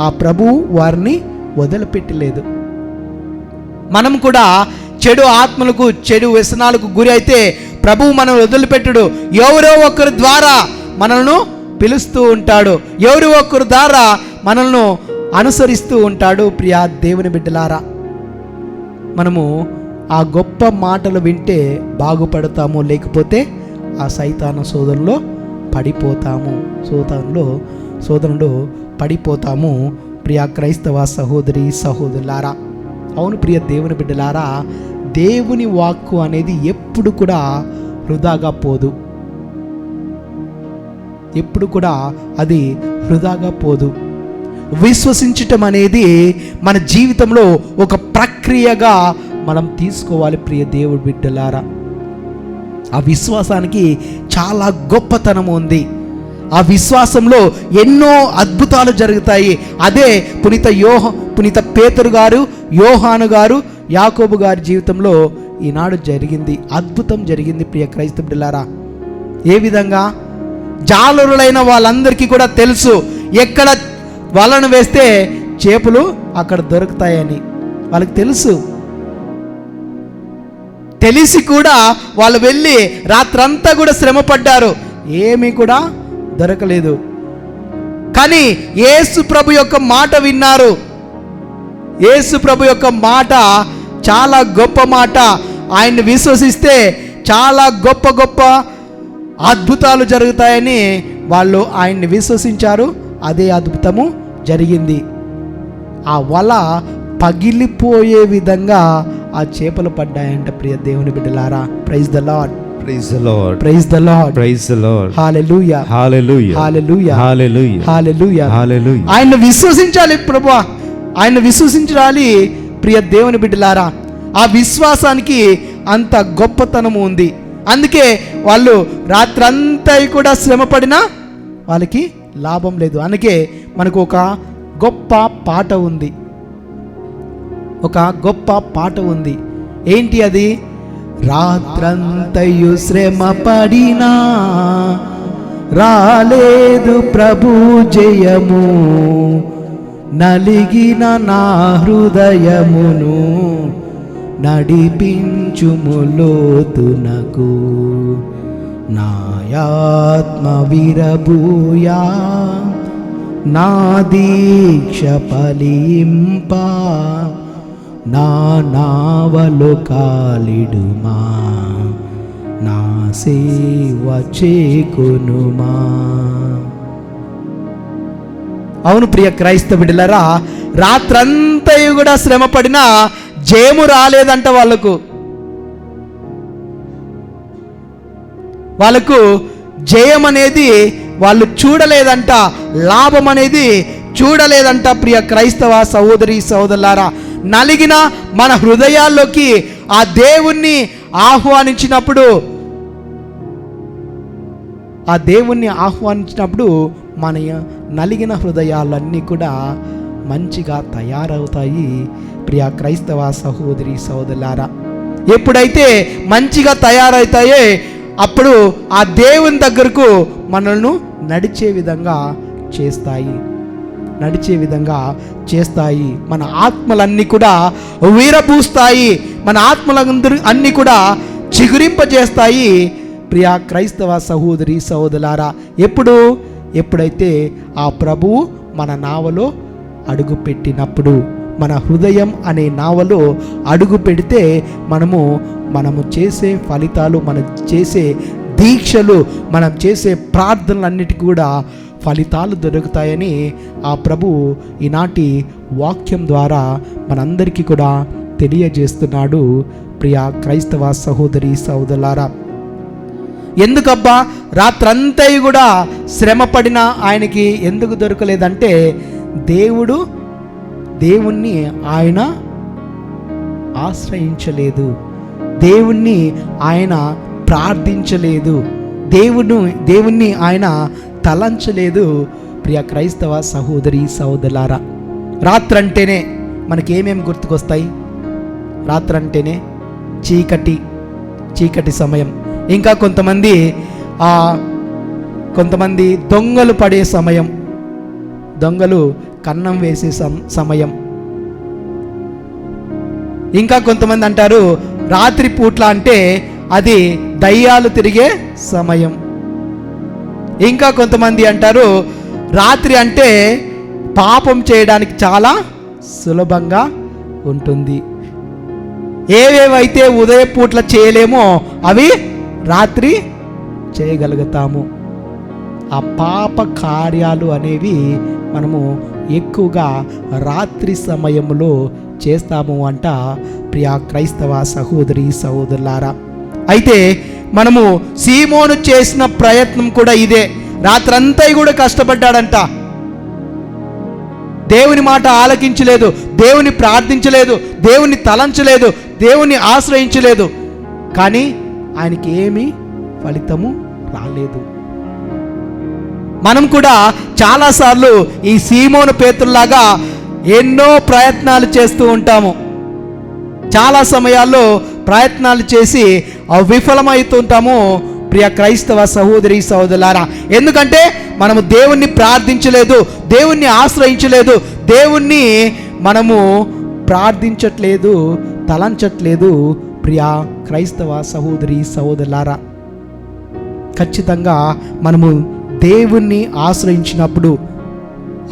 ఆ ప్రభువు వారిని వదిలిపెట్టలేదు. మనం కూడా చెడు ఆత్మలకు, చెడు వ్యసనాలకు గురి అయితే ప్రభువు మనం వదిలిపెట్టడు. ఎవరో ఒకరి ద్వారా మనల్ని పిలుస్తూ ఉంటాడు, ఎవరో ఒకరి ద్వారా మనల్ని అనుసరిస్తూ ఉంటాడు. ప్రియా దేవుని బిడ్డలారా, మనము ఆ గొప్ప మాటలు వింటే బాగుపడతాము, లేకపోతే ఆ సైతాను శోధనలో పడిపోతాము. ప్రియా క్రైస్తవ సహోదరి సహోదరులారా, అవును ప్రియ దేవుని బిడ్డలారా, దేవుని వాక్కు అనేది ఎప్పుడు కూడా వృధాగా పోదు. ఎప్పుడు కూడా అది వృధాగా పోదు. విశ్వసించటం అనేది మన జీవితంలో ఒక ప్రక్రియగా మనం తీసుకోవాలి ప్రియ దేవుడి బిడ్డలారా. ఆ విశ్వాసానికి చాలా గొప్పతనం ఉంది. ఆ విశ్వాసంలో ఎన్నో అద్భుతాలు జరుగుతాయి. అదే పునీత పేతురు గారు, యోహాను గారు, యాకోబు గారి జీవితంలో ఈనాడు జరిగింది. అద్భుతం జరిగింది ప్రియ క్రైస్తవ బిడ్డలారా. ఏ విధంగా? జాలరులైన వాళ్ళందరికీ కూడా తెలుసు ఎక్కడ వలను వేస్తే చేపలు అక్కడ దొరుకుతాయని వాళ్ళకి తెలుసు. తెలిసి కూడా వాళ్ళు వెళ్ళి రాత్రంతా కూడా శ్రమ పడ్డారు, ఏమీ కూడా దొరకలేదు. కానీ యేసు ప్రభు యొక్క మాట విన్నారు. యేసు ప్రభు యొక్క మాట చాలా గొప్ప మాట. ఆయన్ని విశ్వసిస్తే చాలా గొప్ప గొప్ప అద్భుతాలు జరుగుతాయని వాళ్ళు ఆయన్ని విశ్వసించారు. అదే అద్భుతము జరిగింది. ఆ వల పగిలిపోయే విధంగా ఆ చేపలు పడ్డాయంట. ప్రియ దేవుని బిడ్డలారా, praise the lord, praise the lord, praise the lord, praise the lord. Hallelujah, hallelujah, hallelujah, hallelujah, hallelujah, hallelujah. ఆయన విశ్వసించాలి ప్రభువా, ఆయన విశ్వసించాలి. ప్రియ దేవుని బిడ్డలారా, ఆ విశ్వాసానికి అంత గొప్పతనము ఉంది. అందుకే వాళ్ళు రాత్రంతా కూడా శ్రమపడినా వాళ్ళకి లాభం లేదు. అందుకే మనకు ఒక గొప్ప పాట ఉంది, ఒక గొప్ప పాట ఉంది. ఏంటి అది? రాత్రంతయు శ్రమ పడినా రాలేదు ప్రభు జయము, నలిగిన నా హృదయమును నడిపించుము లోతునకు, నాయాత్మ విరబూయా నా దీక్ష ఫలింప, నా నావలు కాలిడుమా, నా సేవ చేకొనుమా. అవును ప్రియ క్రైస్తవ బిడ్డలారా, రాత్రంతా కూడా శ్రమ పడినా జయము రాలేదంట. వాళ్ళకు జయం అనేది వాళ్ళు చూడలేదంట, లాభం అనేది చూడలేదంట. ప్రియ క్రైస్తవ సహోదరి సహోదరులారా, నలిగిన మన హృదయాల్లోకి ఆ దేవుణ్ణి ఆహ్వానించినప్పుడు, ఆ దేవుణ్ణి ఆహ్వానించినప్పుడు మన నలిగిన హృదయాలన్నీ కూడా మంచిగా తయారవుతాయి. ప్రియ క్రైస్తవ సహోదరి సహోదరులారా, ఎప్పుడైతే మంచిగా తయారవుతాయో అప్పుడు ఆ దేవుని దగ్గరకు మనల్ని నడిచే విధంగా చేస్తాయి, నడిచే విధంగా చేస్తాయి. మన ఆత్మలన్నీ కూడా వీరబూస్తాయి, మన ఆత్మలందరూ అన్నీ కూడా చిగురింపజేస్తాయి. ప్రియ క్రైస్తవ సహోదరి సహోదరులారా, ఎప్పుడైతే ఆ ప్రభువు మన నావలో అడుగు పెట్టినప్పుడు, మన హృదయం అనే నావలో అడుగు పెడితే మనము చేసే ఫలితాలు, మనం చేసే దీక్షలు, మనం చేసే ప్రార్థనలన్నిటికీ కూడా ఫలితాలు దొరుకుతాయని ఆ ప్రభు ఈనాటి వాక్యం ద్వారా మనందరికీ కూడా తెలియజేస్తున్నాడు. ప్రియ క్రైస్తవ సహోదరి సహోదరులారా, ఎందుకబ్బా రాత్రంతా కూడా శ్రమ పడినా ఆయనకి ఎందుకు దొరకలేదంటే, దేవుణ్ణి ఆయన ఆశ్రయించలేదు, దేవుణ్ణి ఆయన ప్రార్థించలేదు, దేవుణ్ణి ఆయన తలంచలేదు. ప్రియ క్రైస్తవ సహోదరి సహోదరులారా, రాత్రంటేనే మనకేమేమి గుర్తుకొస్తాయి? రాత్రంటేనే చీకటి సమయం. ఇంకా కొంతమంది దొంగలు పడే సమయం, దొంగలు కన్నం వేసే సమయం. ఇంకా కొంతమంది అంటారు రాత్రి పూట్ల అంటే అది దయ్యాలు తిరిగే సమయం. ఇంకా కొంతమంది అంటారు రాత్రి అంటే పాపం చేయడానికి చాలా సులభంగా ఉంటుంది. ఏవేవైతే ఉదయ పూట్ల చేయలేమో అవి రాత్రి చేయగలుగుతాము. ఆ పాప కార్యాలు అనేవి మనము ఎక్కువగా రాత్రి సమయంలో చేస్తాము అంట. ప్రియ క్రైస్తవ సహోదరి సహోదరులారా, అయితే మనము సీమోను చేసిన ప్రయత్నం కూడా ఇదే. రాత్రంతా కూడా కష్టపడ్డాడంట, దేవుని మాట ఆలకించలేదు, దేవుని ప్రార్థించలేదు, దేవుని తలంచలేదు, దేవుని ఆశ్రయించలేదు. కానీ ఆయనకి ఏమీ ఫలితము రాలేదు. మనం కూడా చాలాసార్లు ఈ సీమోను పేతుల్లాగా ఎన్నో ప్రయత్నాలు చేస్తూ ఉంటాము. చాలా సమయాల్లో ప్రయత్నాలు చేసి విఫలమవుతుంటాము. ప్రియ క్రైస్తవ సహోదరి సహోదరులారా, ఎందుకంటే మనము దేవుణ్ణి ప్రార్థించలేదు, దేవుణ్ణి ఆశ్రయించలేదు, దేవుణ్ణి మనము ప్రార్థించట్లేదు, తలంచట్లేదు. ప్రియ క్రైస్తవ సహోదరి సహోదరులారా, ఖచ్చితంగా మనము దేవుణ్ణి ఆశ్రయించినప్పుడు,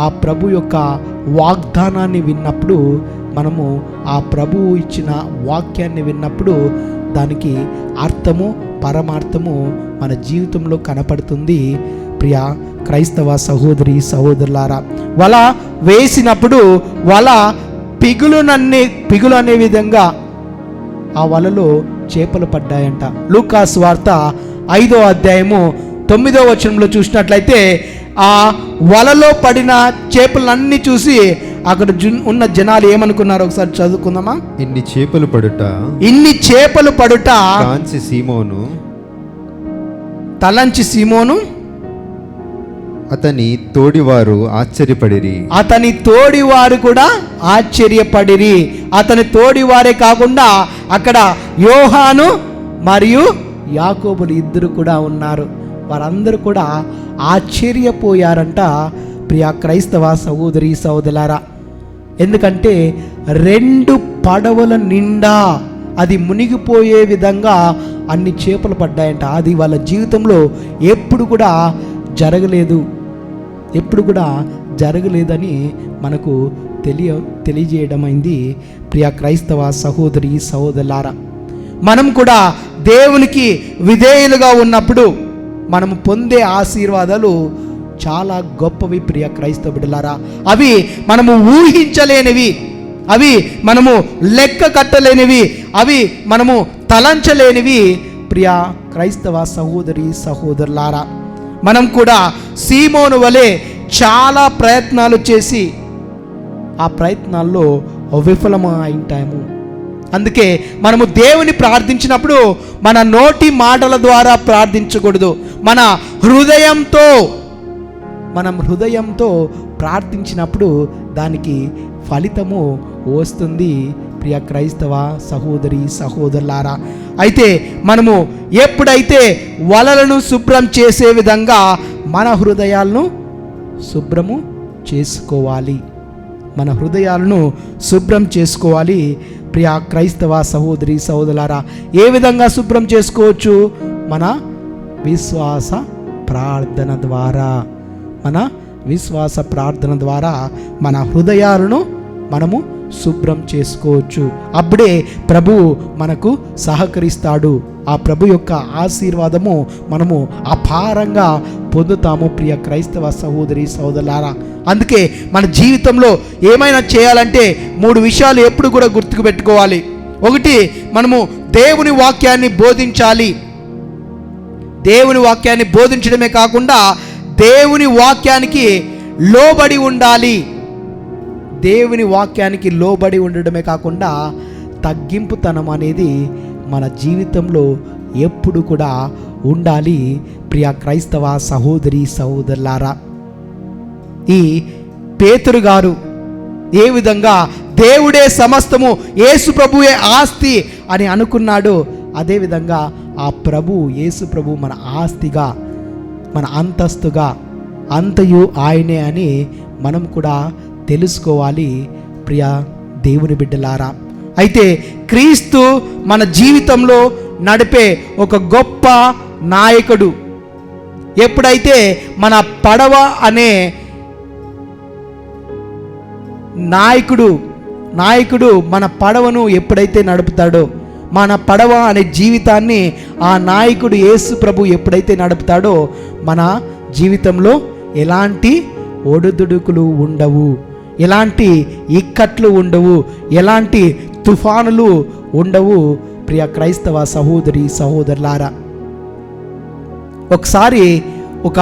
ఆ ప్రభు యొక్క వాగ్దానాన్ని విన్నప్పుడు, మనము ఆ ప్రభువు ఇచ్చిన వాక్యాన్ని విన్నప్పుడు దానికి అర్థము పరమార్థము మన జీవితంలో కనపడుతుంది. ప్రియ క్రైస్తవ సహోదరి సహోదరులారా, వల వేసినప్పుడు వల పిగులు అనే విధంగా ఆ వలలో చేపలు పడ్డాయంట. లూకాసు వార్త 5వ అధ్యాయము 9వ వచనంలో చూసినట్లయితే ఆ వలలో పడిన చేపలన్నీ చూసి అక్కడ ఉన్న జనాలు ఏమనుకున్నారు ఒకసారి చదువుకుందామా. ఇన్ని చేపలు పడుట తలంచి సీమోను అతని తోడివారు ఆశ్చర్యపడిరి. అతని తోడివారు కూడా ఆశ్చర్యపడిరి. అతని తోడివారే కాకుండా అక్కడ యోహాను మరియు యాకోబులు ఇద్దరు కూడా ఉన్నారు. వారందరూ కూడా ఆశ్చర్యపోయారంట. ప్రియ క్రైస్తవ సహోదరి సహోదరులారా, ఎందుకంటే 2 పడవల నిండా అది మునిగిపోయే విధంగా అన్ని చేపలు పడ్డాయంట. అది వాళ్ళ జీవితంలో ఎప్పుడు కూడా జరగలేదని మనకు తెలియజేయడమైంది. ప్రియ క్రైస్తవ సహోదరి సహోదరులారా, మనం కూడా దేవునికి విధేయులుగా ఉన్నప్పుడు మనము పొందే ఆశీర్వాదాలు చాలా గొప్పవి. ప్రియ క్రైస్తవ బిడ్డలారా, అవి మనము ఊహించలేనివి, అవి మనము లెక్క కట్టలేనివి, అవి మనము తలంచలేనివి. ప్రియ క్రైస్తవ సహోదరి సహోదరులారా, మనం కూడా సీమోను వలె చాలా ప్రయత్నాలు చేసి ఆ ప్రయత్నాల్లో విఫలమైంటాము. అందుకే మనము దేవుని ప్రార్థించినప్పుడు మన నోటి మాటల ద్వారా ప్రార్థించకూడదు. మన హృదయంతో ప్రార్థించినప్పుడు దానికి ఫలితము వస్తుంది. ప్రియ క్రైస్తవ సహోదరి సహోదరులారా, అయితే మనము ఎప్పుడైతే వలలను శుభ్రం చేసే విధంగా మన హృదయాలను శుభ్రము చేసుకోవాలి. ప్రియ క్రైస్తవ సహోదరి సహోదరులారా, ఏ విధంగా శుభ్రం చేసుకోవచ్చు? మన విశ్వాస ప్రార్థన ద్వారా మన హృదయాలను మనము శుభ్రం చేసుకోవచ్చు. అప్పుడే ప్రభువు మనకు సహకరిస్తాడు. ఆ ప్రభు యొక్క ఆశీర్వాదము మనము అపారంగా పొందుతాము. ప్రియ క్రైస్తవ సహోదరి సహోదరులారా, అందుకే మన జీవితంలో ఏమైనా చేయాలంటే 3 విషయాలు ఎప్పుడు కూడా గుర్తుకు పెట్టుకోవాలి. ఒకటి, మనము దేవుని వాక్యాన్ని బోధించాలి. దేవుని వాక్యాన్ని బోధించడమే కాకుండా దేవుని వాక్యానికి లోబడి ఉండాలి. దేవుని వాక్యానికి లోబడి ఉండడమే కాకుండా తగ్గింపుతనం అనేది మన జీవితంలో ఎప్పుడు కూడా ఉండాలి. ప్రియ క్రైస్తవ సహోదరి సహోదరులారా, ఈ పేతురు గారు ఏ విధంగా దేవుడే సమస్తము, యేసు ప్రభువే ఆస్తి అని అనుకున్నాడు, అదేవిధంగా ఆ యేసు ప్రభు మన ఆస్తిగా, మన అంతస్తుగా, అంతయు ఆయనే అని మనం కూడా తెలుసుకోవాలి. ప్రియ దేవుని బిడ్డలారా, అయితే క్రీస్తు మన జీవితంలో నడిపే ఒక గొప్ప నాయకుడు. ఎప్పుడైతే మన పడవ అనే నాయకుడు మన పడవను ఎప్పుడైతే నడుపుతాడో, మన పడవ అనే జీవితాన్ని ఆ నాయకుడు యేసు ప్రభు ఎప్పుడైతే నడుపుతాడో, మన జీవితంలో ఎలాంటి ఒడుదుడుకులు ఉండవు, ఎలాంటి ఇక్కట్లు ఉండవు, ఎలాంటి తుఫానులు ఉండవు. ప్రియ క్రైస్తవ సహోదరి సహోదరులారా, ఒకసారి ఒక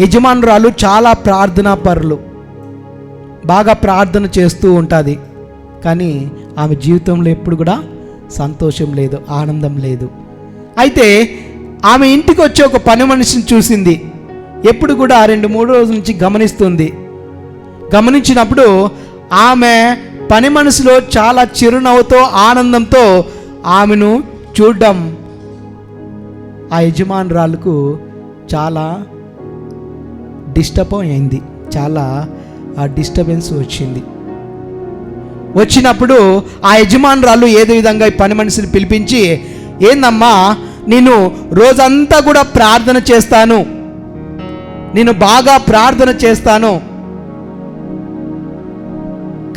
యజమానురాలు చాలా ప్రార్థనా పరులు, బాగా ప్రార్థన చేస్తూ ఉంటుంది. కానీ ఆమె జీవితంలో ఎప్పుడు కూడా సంతోషం లేదు, ఆనందం లేదు. అయితే ఆమె ఇంటికి వచ్చి ఒక పని మనిషిని చూసింది. ఎప్పుడు కూడా 2-3 రోజుల నుంచి గమనించినప్పుడు ఆమె పని మనసులో చాలా చిరునవ్వుతో, ఆనందంతో ఆమెను చూడడం ఆ యజమానురాలకు చాలా డిస్టర్బ్ అయింది, చాలా డిస్టర్బెన్స్ వచ్చినప్పుడు ఆ యజమానురాలు ఏదో విధంగా ఈ పని మనిషిని పిలిపించి, ఏందమ్మా, నేను రోజంతా కూడా ప్రార్థన చేస్తాను, నేను బాగా ప్రార్థన చేస్తాను,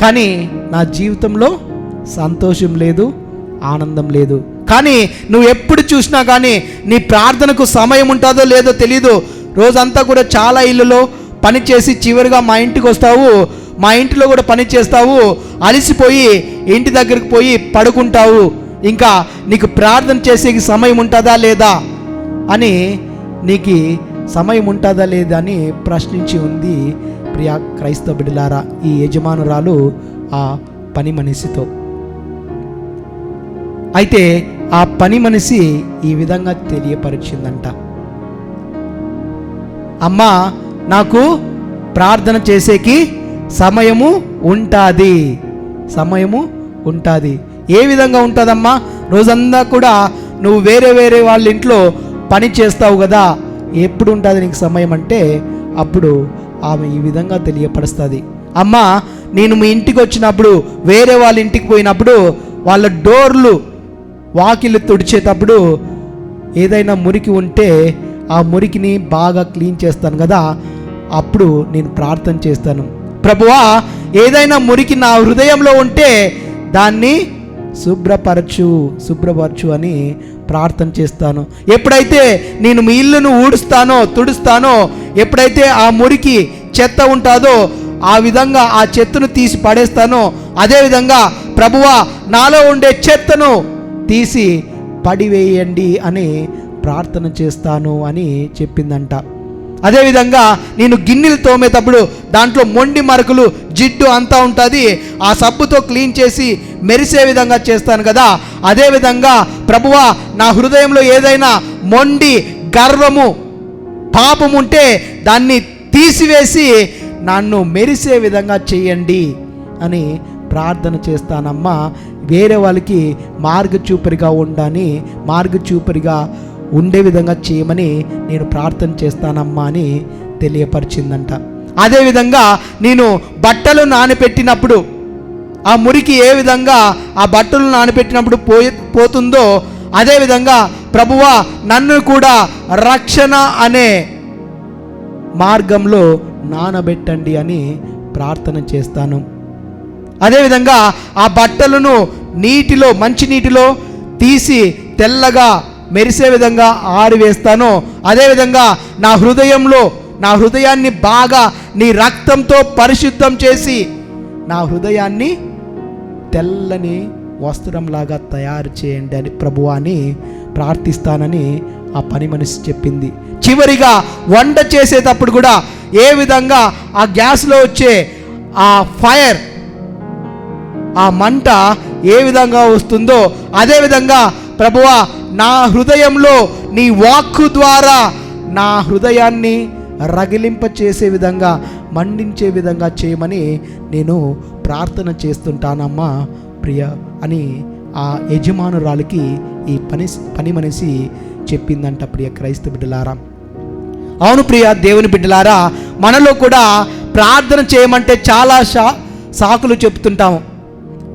కానీ నా జీవితంలో సంతోషం లేదు, ఆనందం లేదు. కానీ నువ్వు ఎప్పుడు చూసినా కానీ నీ ప్రార్థనకు సమయం ఉంటుందో లేదో తెలీదు. రోజంతా కూడా చాలా ఇళ్ళలో పని చేసి చివరిగా మా ఇంటికి వస్తావు, మా ఇంటిలో కూడా పని చేస్తావు, అలసిపోయి ఇంటి దగ్గరికి పోయి పడుకుంటావు. ఇంకా నీకు ప్రార్థన చేసే సమయం ఉంటుందా లేదా అని, నీకు సమయం ఉంటుందా లేదా అని ప్రశ్నించి ఉంది ప్రియ క్రైస్తవ బిడ్డలారా ఈ యజమానురాలు ఆ పని మనిషితో. అయితే ఆ పని మనిషి ఈ విధంగా తెలియపరిచిందంట, అమ్మా నాకు ప్రార్థన చేసేకి సమయము ఉంటుంది, సమయము ఉంటుంది. ఏ విధంగా ఉంటుందమ్మా? రోజంతా కూడా నువ్వు వేరే వేరే వాళ్ళ ఇంట్లో పని చేస్తావు కదా, ఎప్పుడు ఉంటుంది నీకు సమయం అంటే అప్పుడు ఆమె ఈ విధంగా తెలియపరుస్తుంది, అమ్మా నేను మీ ఇంటికి వచ్చినప్పుడు, వేరే వాళ్ళ ఇంటికి పోయినప్పుడు వాళ్ళ డోర్లు వాకిళ్ళు తుడిచేటప్పుడు ఏదైనా మురికి ఉంటే ఆ మురికిని బాగా క్లీన్ చేస్తాను కదా, అప్పుడు నేను ప్రార్థన చేస్తాను, ప్రభువా ఏదైనా మురికి నా హృదయంలో ఉంటే దాన్ని శుభ్రపరచు అని ప్రార్థన చేస్తాను. ఎప్పుడైతే నేను మీ ఇల్లును ఊడుస్తానో తుడుస్తానో, ఎప్పుడైతే ఆ మురికి చెత్త ఉంటుందో ఆ విధంగా ఆ చెత్తను తీసి పడేస్తానో, అదేవిధంగా ప్రభువా నాలో ఉండే చెత్తను తీసి పడివేయండి అని ప్రార్థన చేస్తాను అని చెప్పిందంట. అదేవిధంగా నేను గిన్నెలు తోమేటప్పుడు దాంట్లో మొండి మరకలు జిడ్డు అంతా ఉంటుంది, ఆ సబ్బుతో క్లీన్ చేసి మెరిసే విధంగా చేస్తాను కదా, అదేవిధంగా ప్రభువా నా హృదయంలో ఏదైనా మొండి గర్వము పాపం ఉంటే దాన్ని తీసివేసి నన్ను మెరిసే విధంగా చేయండి అని ప్రార్థన చేస్తానమ్మా. వేరే వాళ్ళకి మార్గచూపరిగా ఉండే విధంగా చేయమని నేను ప్రార్థన చేస్తానమ్మా అని తెలియపరిచిందంట. అదేవిధంగా నేను బట్టలు నానబెట్టినప్పుడు ఆ మురికి ఏ విధంగా ఆ బట్టలు నానబెట్టినప్పుడు పోతుందో, అదేవిధంగా ప్రభువా నన్ను కూడా రక్షణ అనే మార్గంలో నానబెట్టండి అని ప్రార్థన చేస్తాను. అదేవిధంగా ఆ బట్టలను నీటిలో మంచి నీటిలో తీసి తెల్లగా మెరిసే విధంగా ఆరివేస్తాను. అదేవిధంగా నా హృదయాన్ని బాగా నీ రక్తంతో పరిశుద్ధం చేసి నా హృదయాన్ని తెల్లని వస్త్రంలాగా తయారు చేయండి అని ప్రభువా అని ప్రార్థిస్తానని ఆ పని మనిషి చెప్పింది. చివరిగా వంట చేసేటప్పుడు కూడా ఏ విధంగా ఆ గ్యాస్లో వచ్చే ఆ ఫైర్, ఆ మంట ఏ విధంగా వస్తుందో అదేవిధంగా ప్రభువా నా హృదయంలో నీ వాక్కు ద్వారా నా హృదయాన్ని రగిలింప చేసే విధంగా మండించే విధంగా చేయమని నేను ప్రార్థన చేస్తుంటానమ్మా ప్రియ అని ఆ యజమానురాలికి ఈ పని మనిషి చెప్పిందంట. ప్రియ క్రైస్తవ బిడ్డలారా, అవును ప్రియ దేవుని బిడ్డలారా, మనలో కూడా ప్రార్థన చేయమంటే చాలా సాకులు చెప్తుంటాము.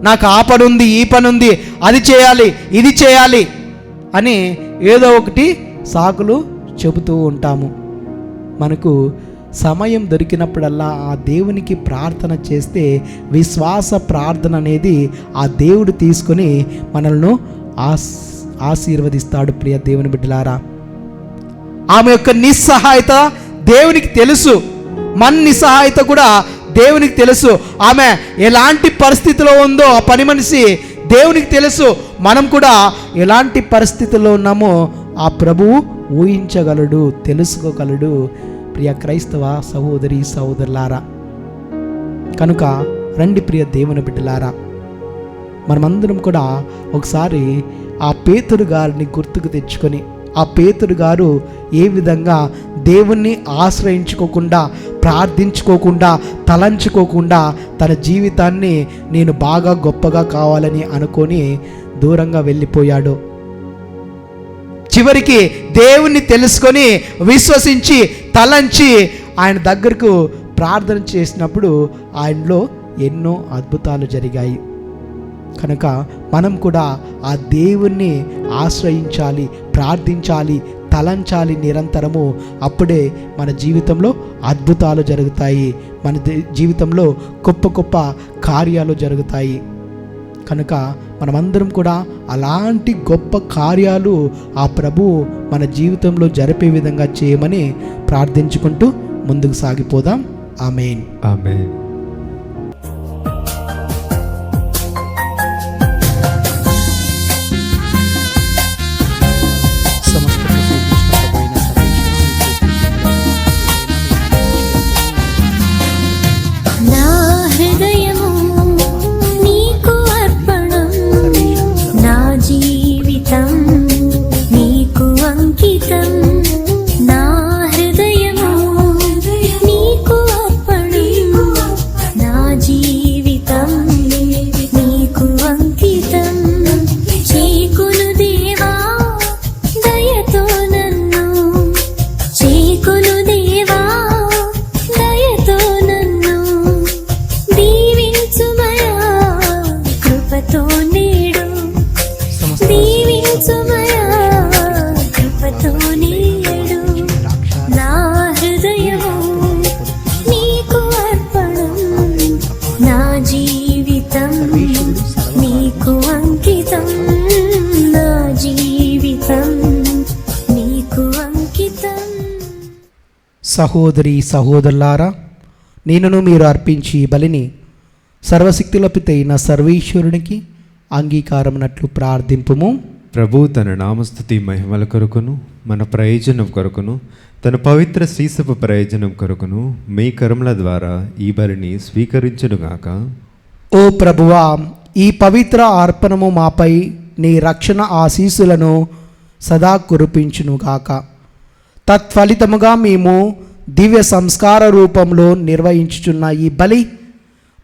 నాకు ఆ పని ఉంది, ఈ పని ఉంది, అది చేయాలి, ఇది చేయాలి అని ఏదో ఒకటి సాకులు చెబుతూ ఉంటాము. మనకు సమయం దొరికినప్పుడల్లా ఆ దేవునికి ప్రార్థన చేస్తే విశ్వాస ప్రార్థన అనేది ఆ దేవుడు తీసుకొని మనల్ని ఆశీర్వదిస్తాడు. ప్రియ దేవుని బిడ్డలారా, ఆమె యొక్క నిస్సహాయత దేవునికి తెలుసు, మన నిస్సహాయత కూడా దేవునికి తెలుసు. ఆమె ఎలాంటి పరిస్థితిలో ఉందో ఆ పని మనిషి దేవునికి తెలుసు. మనం కూడా ఎలాంటి పరిస్థితుల్లో ఉన్నామో ఆ ప్రభువు ఊహించగలడు, తెలుసుకోగలడు. ప్రియ క్రైస్తవ సహోదరి సహోదరులారా, కనుక రండి ప్రియ దేవుని బిడ్డలారా, మనమందరం కూడా ఒకసారి ఆ పేతురు గారిని గుర్తుకు తెచ్చుకొని, ఆ పేతురు గారు ఏ విధంగా దేవుణ్ణి ఆశ్రయించుకోకుండా, ప్రార్థించుకోకుండా, తలంచుకోకుండా తన జీవితాన్ని నేను బాగా గొప్పగా కావాలని అనుకొని దూరంగా వెళ్ళిపోయాడు. చివరికి దేవుణ్ణి తెలుసుకొని విశ్వసించి తలంచి ఆయన దగ్గరకు ప్రార్థన చేసినప్పుడు ఆయనలో ఎన్నో అద్భుతాలు జరిగాయి. కనుక మనం కూడా ఆ దేవుణ్ణి ఆశ్రయించాలి, ప్రార్థించాలి, తలంచాలి నిరంతరము. అప్పుడే మన జీవితంలో అద్భుతాలు జరుగుతాయి, మన జీవితంలో గొప్ప గొప్ప కార్యాలు జరుగుతాయి. కనుక మనమందరం కూడా అలాంటి గొప్ప కార్యాలు ఆ ప్రభువు మన జీవితంలో జరిపే విధంగా చేయమని ప్రార్థించుకుంటూ ముందుకు సాగిపోదాం. ఆమేన్. ఆమేన్. సమస్త ప్రభువైన నా హృదయము నీకు అర్పణం, నా జీవితం నీకు అంకితం. నా హృదయము నీకు అర్పణం, నా జీవితం నీకు అంకితం. చేకొను దేవా దయతో నన్ను, చేకొను దేవా దయతో నన్ను దీవించుమయా కృపతో నేడు, దీవించుమయా కృపతో నేడు. నా హృదయము నీకు అర్పణం, నా జీవితం నీకు అంకితం. నా జీవితం నీకు అంకితం. సహోదరి సహోదరులారా, నేనును మీరు అర్పించి ఈ బలిని సర్వశక్తుల పితైన సర్వేశ్వరునికి అంగీకారమునట్లు ప్రార్థింపుము. ప్రభు తన నామస్తుతి మహిమల కొరకును మన ప్రయోజనం కొరకును తన పవిత్ర శ్రీసభ ప్రయోజనం కొరకును మీ కర్మల ద్వారా ఈ బలిని స్వీకరించునుగాక. ఓ ప్రభువా, ఈ పవిత్ర అర్పణము మాపై నీ రక్షణ ఆశీస్సులను సదా కురిపించునుగాక. తత్ఫలితముగా మేము దివ్య సంస్కార రూపంలో నిర్వహించుచున్న ఈ బలి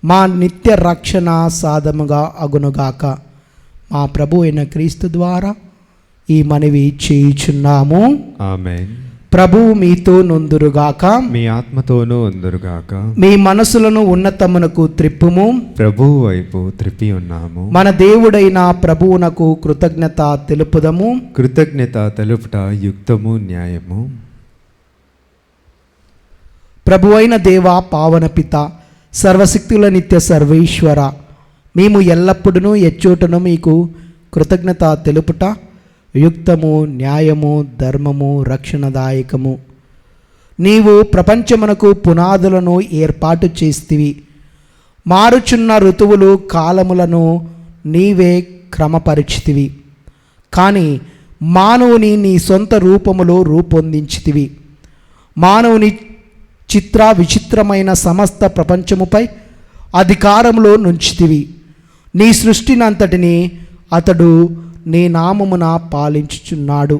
మా నిత్య రక్షణ సాధముగా అగునుగాక. మా ప్రభు అయిన క్రీస్తు ద్వారా ఈ మనవి చేయుచున్నాము. ఆమేన్. ప్రభువు మీతో నొందురుగాక. మీ ఆత్మతోనూ ఉందురుగాక. మీ మనసులను ఉన్నతమునకు త్రిప్పుము. ప్రభువు వైపు త్రిప్పి ఉన్నాము. మన దేవుడైన ప్రభువునకు కృతజ్ఞత తెలుపుదము. కృతజ్ఞత తెలుపుట యుక్తము న్యాయము. ప్రభువైన దేవ, పావన పిత, సర్వశక్తుల నిత్య సర్వేశ్వర, మేము ఎల్లప్పుడూ ఎచ్చోటను మీకు కృతజ్ఞత తెలుపుట యుక్తము, న్యాయము, ధర్మము, రక్షణదాయకము. నీవు ప్రపంచమునకు పునాదులను ఏర్పాటు చేస్తివి. మారుచున్న ఋతువులు కాలములను నీవే క్రమపరిచితివి. కానీ మానవుని నీ సొంత రూపములో రూపొందించితివి. మానవుని చిత్ర విచిత్రమైన సమస్త ప్రపంచముపై అధికారంలో నుంచితివి. నీ సృష్టినంతటిని అతడు నీ నామమున పాలించుచున్నాడు.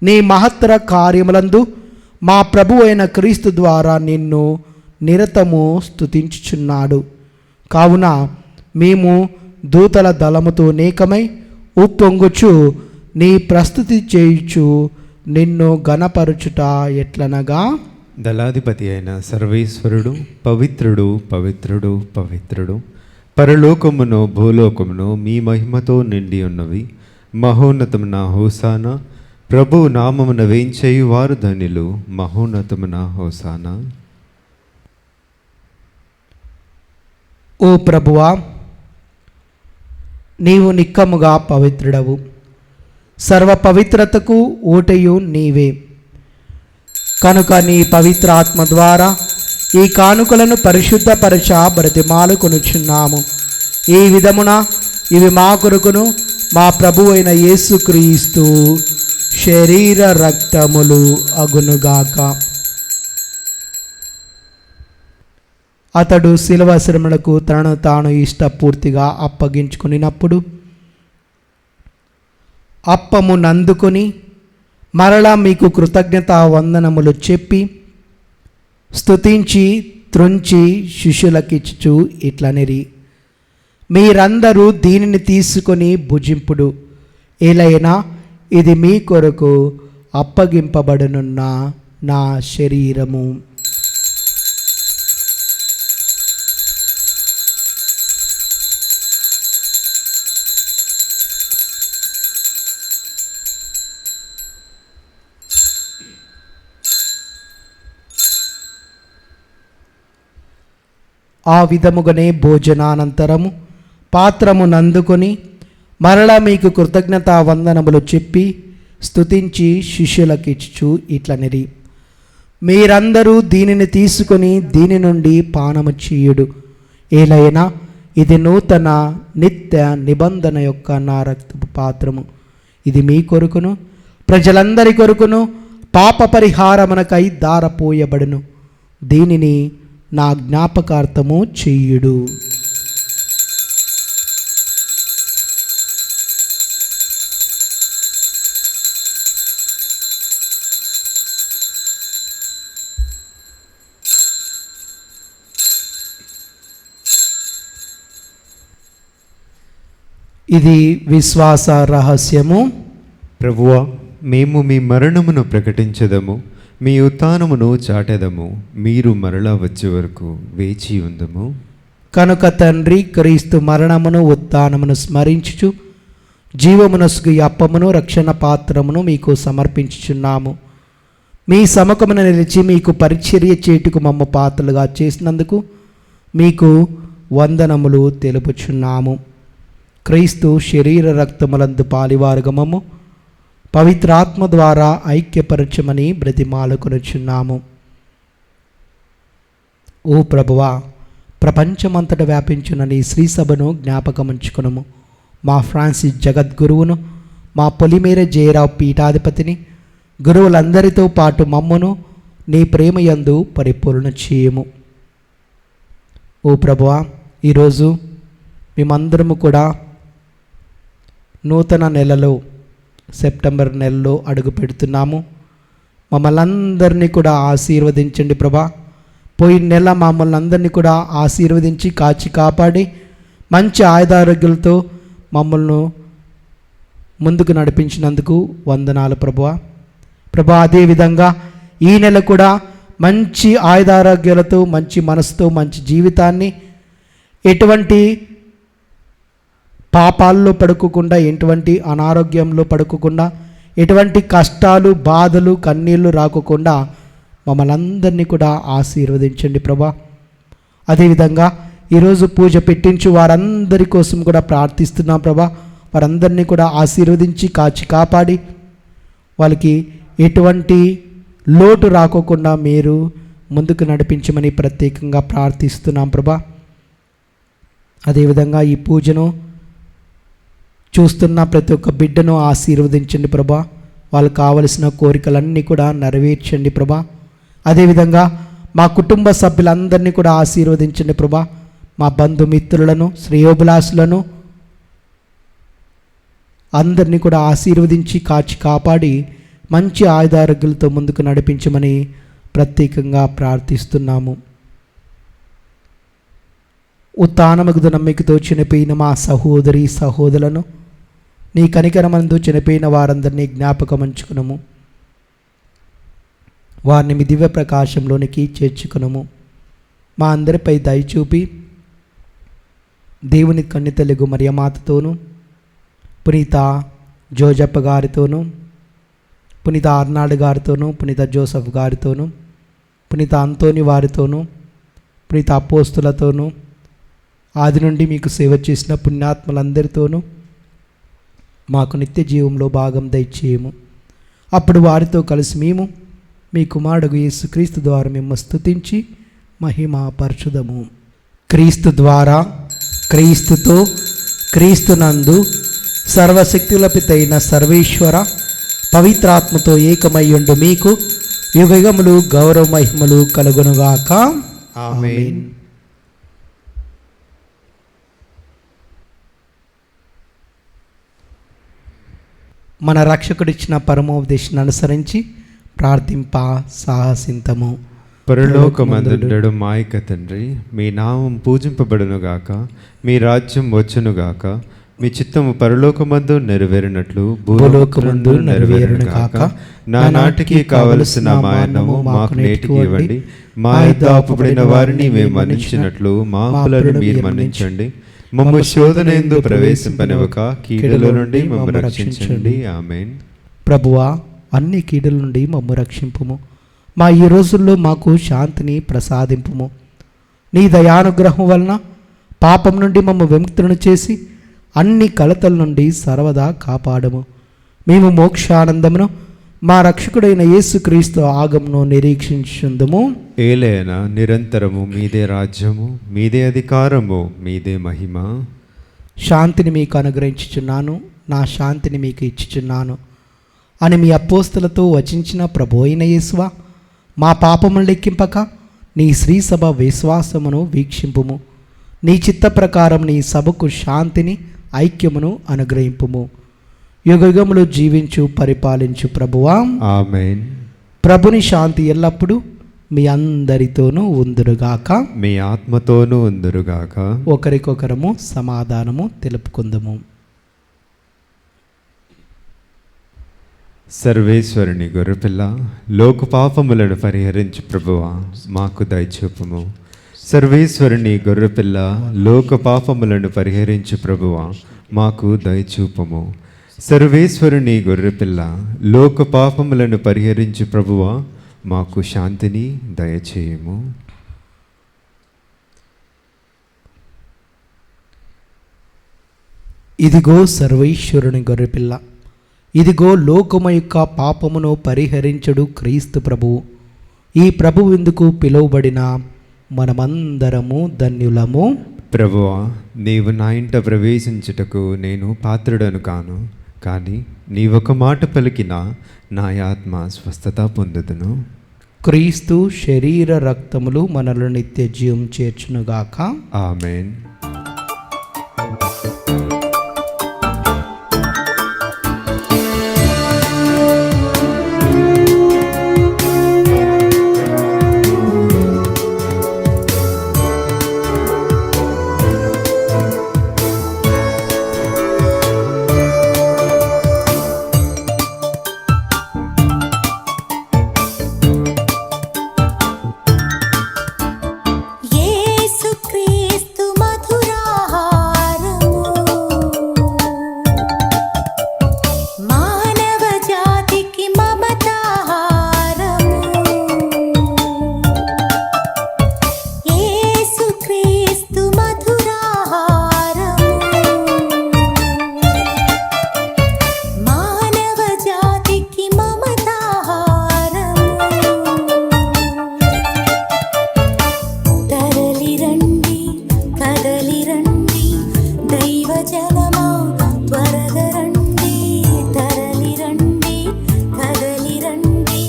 నీ మహత్తర కార్యములందు మా ప్రభు అయిన క్రీస్తు ద్వారా నిన్ను నిరతము స్తుతించుచున్నాడు. కావున మేము దూతల దళముతో నేకమై ఉప్పొంగుచు నీ ప్రస్తుతి చేయుచు నిన్ను గణపరచుట ఎట్లనగా, దళాధిపతి అయిన సర్వేశ్వరుడు పవిత్రుడు పవిత్రుడు పవిత్రుడు, పరలోకమును భూలోకమును మీ మహిమతో నిండి ఉన్నవి. మహోన్నతమున హోసానా. ప్రభు నామమున వేంచేయు వారు ధన్యులు. మహోన్నతమున హోసానా. ఓ ప్రభువా, నీవు నిక్కముగా పవిత్రుడవు. సర్వ పవిత్రతకు ఊటయు నీవే. కనుక నీ పవిత్ర ఆత్మ ద్వారా ఈ కానుకలను పరిశుద్ధపరచ బ్రతిమాలుకొనుచున్నాము. ఈ విధమున ఇవి మా కొరకును మా ప్రభు అయిన యేసుక్రీస్తు శరీర రక్తములు అగునుగాక. అతడు శిలువ శ్రమలకు తనను తాను ఇష్టపూర్తిగా అప్పగించుకునినప్పుడు అప్పము నందుకొని మరలా మీకు కృతజ్ఞత వందనములు చెప్పి స్తుతించి త్రుంచి శిష్యులకిచ్చుచు ఇట్లనిరి, మీరందరూ దీనిని తీసుకొని భుజింపుడు. ఏలైనా ఇది మీ కొరకు అప్పగింపబడనున్న నా శరీరము. ఆ విధముగానే భోజనానంతరము పాత్రమునందుకొని మరలా మీకు కృతజ్ఞతా వందనములు చెప్పి స్తుతించి శిష్యులకిచ్చుచు ఇట్లనిరి, మీరందరూ దీనిని తీసుకొని దీని నుండి పానము చేయుడు. ఏలైనా ఇది నూతన నిత్య నిబంధన యొక్క నా రక్తపు పాత్రము. ఇది మీ కొరకును ప్రజలందరి కొరకును పాప పరిహారమునకై దారపోయబడును. దీనిని నా జ్ఞాపకార్థము చెయ్యుడు. ఇది విశ్వాస రహస్యము. ప్రభువా, మేము మీ మరణమును ప్రకటించదము, మీ ఉత్థానమును చాటెదము. మీరు మరలా వచ్చే వరకు వేచి ఉందము. కనుక తండ్రి, క్రీస్తు మరణమును ఉత్థానమును స్మరించుచు జీవమునసుగు ఈ అప్పమును రక్షణ పాత్రమును మీకు సమర్పించుచున్నాము. మీ సముఖమున నిలిచి మీకు పరిచర్య చేటుకు మమ్మ పాత్రలుగా చేసినందుకు మీకు వందనములు తెలుపుచున్నాము. క్రీస్తు శరీర రక్తములందు పాలివారుగమము పవిత్రాత్మ ద్వారా ఐక్యపరచమని బ్రతిమాలుకొనుచున్నాము. ఓ ప్రభువా, ప్రపంచమంతట వ్యాపించిన నీ శ్రీసభను జ్ఞాపకముంచుకునము. మా ఫ్రాన్సిస్ జగద్గురువును, మా పొలిమేర జయరావు పీఠాధిపతిని, గురువులందరితో పాటు మమ్మను నీ ప్రేమయందు పరిపూర్ణ చేయము. ఓ ప్రభువా, ఈరోజు మేమందరము కూడా నూతన నెలలో సెప్టెంబర్ నెలలో అడుగు పెడుతున్నాము. మమ్మల్ని అందరినీ కూడా ఆశీర్వదించండి ప్రభా. పోయిన నెల మమ్మల్ని అందరినీ కూడా ఆశీర్వదించి కాచి కాపాడి మంచి ఆయుధారోగ్యాలతో మమ్మల్ని ముందుకు నడిపించినందుకు వందనాలు ప్రభువా. ప్రభా, అదేవిధంగా ఈ నెల కూడా మంచి ఆయుధారోగ్యాలతో, మంచి మనసుతో, మంచి జీవితాన్ని, ఎటువంటి పాపాల్లో పడుకోకుండా, ఎటువంటి అనారోగ్యంలో పడుకోకుండా, ఎటువంటి కష్టాలు, బాధలు, కన్నీళ్ళు రాకోకుండా మమ్మల్ని అందరినీ కూడా ఆశీర్వదించండి ప్రభా. అదేవిధంగా ఈరోజు పూజ పెట్టించు వారందరి కోసం కూడా ప్రార్థిస్తున్నాం ప్రభా. వారందరినీ కూడా ఆశీర్వదించి కాచి కాపాడి వాళ్ళకి ఎటువంటి లోటు రాకోకుండా మీరు ముందుకు నడిపించమని ప్రత్యేకంగా ప్రార్థిస్తున్నాం ప్రభా. అదేవిధంగా ఈ పూజను చూస్తున్న ప్రతి ఒక్క బిడ్డను ఆశీర్వదించండి ప్రభా. వాళ్ళకు కావలసిన కోరికలన్నీ కూడా నెరవేర్చండి ప్రభా. అదేవిధంగా మా కుటుంబ సభ్యులందరినీ కూడా ఆశీర్వదించండి ప్రభా. మా బంధుమిత్రులను, శ్రేయోభిలాషులను అందరినీ కూడా ఆశీర్వదించి కాచి కాపాడి మంచి ఆయుధారోగ్యాలతో ముందుకు నడిపించమని ప్రత్యేకంగా ప్రార్థిస్తున్నాము. ఉత్థానమగుదు నమ్మికతో చనిపోయిన మా సహోదరి సహోదరులను, నీ కనికరమందు చనిపోయిన వారందరినీ జ్ఞాపకం ఉంచుకునము. వారిని మీ దివ్య ప్రకాశంలోనికి చేర్చుకునము. మా అందరిపై దయచూపి దేవుని కన్నితలుగు మరియమాతతోనూ, పునీత జోజప్ప గారితోనూ, పునీత ఆర్నాల్డ్ గారితోనూ, పునీత జోసఫ్ గారితోనూ, పునీత అంతోని వారితోనూ, పునీత అపోస్తులతోనూ, ఆది నుండి మీకు సేవ చేసిన పుణ్యాత్మలందరితోనూ మాకు నిత్య జీవంలో భాగం దయచేయము. అప్పుడు వారితో కలిసి మేము మీ కుమారుడు యేసుక్రీస్తు ద్వారా మేము స్తుతించి మహిమపరచుదము. క్రీస్తు ద్వారా, క్రీస్తుతో, క్రీస్తునందు సర్వశక్తులపితైన సర్వేశ్వర పవిత్రాత్మతో ఏకమయ్యుండు మీకు యుగయుగములు గౌరవ మహిమలు కలుగునుగాక. ఆమేన్. మన రక్షకుడిచ్చిన పరమోపదేశాన్ని అనుసరించి ప్రార్థింప సాహసింతము. పరలోకమందుండడు మా యొక్క తండ్రి, మీ నామం పూజింపబడునుగాక, మీ రాజ్యం వచ్చునుగాక, మీ చిత్తము పరలోకమందు నెరవేరినట్లు భూలోకమందు నెరవేరునుగాక. నా నాటికి కావలసిన మా అన్నము మాకు నేటికి ఇవ్వండి. మా యొద్ద అప్పుబడిన వారిని మేము మన్నించినట్లు మా అప్పులను మీరు మన్నించండి. మమ్ము శోధనయందు ప్రవేశింపనివ్వక కీడుల నుండి మమ్ము రక్షించండి. ఆమేన్. ప్రభువా, అన్ని కీడుల నుండి మమ్ము రక్షింపుము. మా ఈ రోజుల్లో మాకు శాంతిని ప్రసాదింపుము. నీ దయానుగ్రహం వలన పాపం నుండి మమ్మ విముక్తులను చేసి అన్ని కలతల నుండి సర్వదా కాపాడము. మేము మోక్షానందమును మా రక్షకుడైన యేసుక్రీస్తు ఆగమును నిరీక్షించుందుము. ఏలైన నిరంతరము మీదే రాజ్యము, మీదే అధికారము, మీదే మహిమ. శాంతిని మీకు అనుగ్రహించుచున్నాను, నా శాంతిని మీకు ఇచ్చుచున్నాను అని మీ అపోస్తలతో వచించిన ప్రభు అయిన యేసువా, మా పాపమును లెక్కింపక నీ శ్రీసభ విశ్వాసమును వీక్షింపుము. నీ చిత్త ప్రకారం నీ సభకు శాంతిని ఐక్యమును అనుగ్రహింపుము. యుగయుగములు జీవించు పరిపాలించు ప్రభువా, ఆమేన్. ప్రభుని శాంతి ఎల్లప్పుడూ మీ అందరితోనూ ఉందురుగాక. మీ ఆత్మతోనూ ఉందురుగాక. ఒకరికొకరము సమాధానము తెలుపుకుందుము. సర్వేశ్వరుని గొర్రెపిల్ల, లోక పాపములను పరిహరించు ప్రభువా, మాకు దయచూపుము. సర్వేశ్వరుని గొర్రెపిల్ల, లోక పాపములను పరిహరించు ప్రభువా, మాకు దయచూపుము. సర్వేశ్వరుని గొర్రెపిల్ల, లోక పాపములను పరిహరించు ప్రభువా, మాకు శాంతిని దయచేయము. ఇదిగో సర్వేశ్వరుని గొర్రెపిల్ల, ఇదిగో లోకము యొక్క పాపమును పరిహరించడు క్రీస్తు ప్రభువు. ఈ ప్రభు విందుకు పిలువబడిన మనమందరము ధన్యులము. ప్రభువా, నీవు నా ఇంట ప్రవేశించుటకు నేను పాత్రుడను కాను, కానీ నీవొక మాట పలికిన నా ఆత్మ స్వస్థత పొందుదును. క్రీస్తు శరీర రక్తములు మనలో నిత్య జీవం చేర్చునుగాక. ఆమేన్. యేసుక్రీస్తు మధురాహారము, మానవ జాతికి మమతాహారము. యేసుక్రీస్తు మధురాహారము, మానవ జాతికి మమతాహారము. తరలిరండి, కదలిరండి, దైవజనమా త్వరగా రండి. తరలిరండి, కదలిరండి,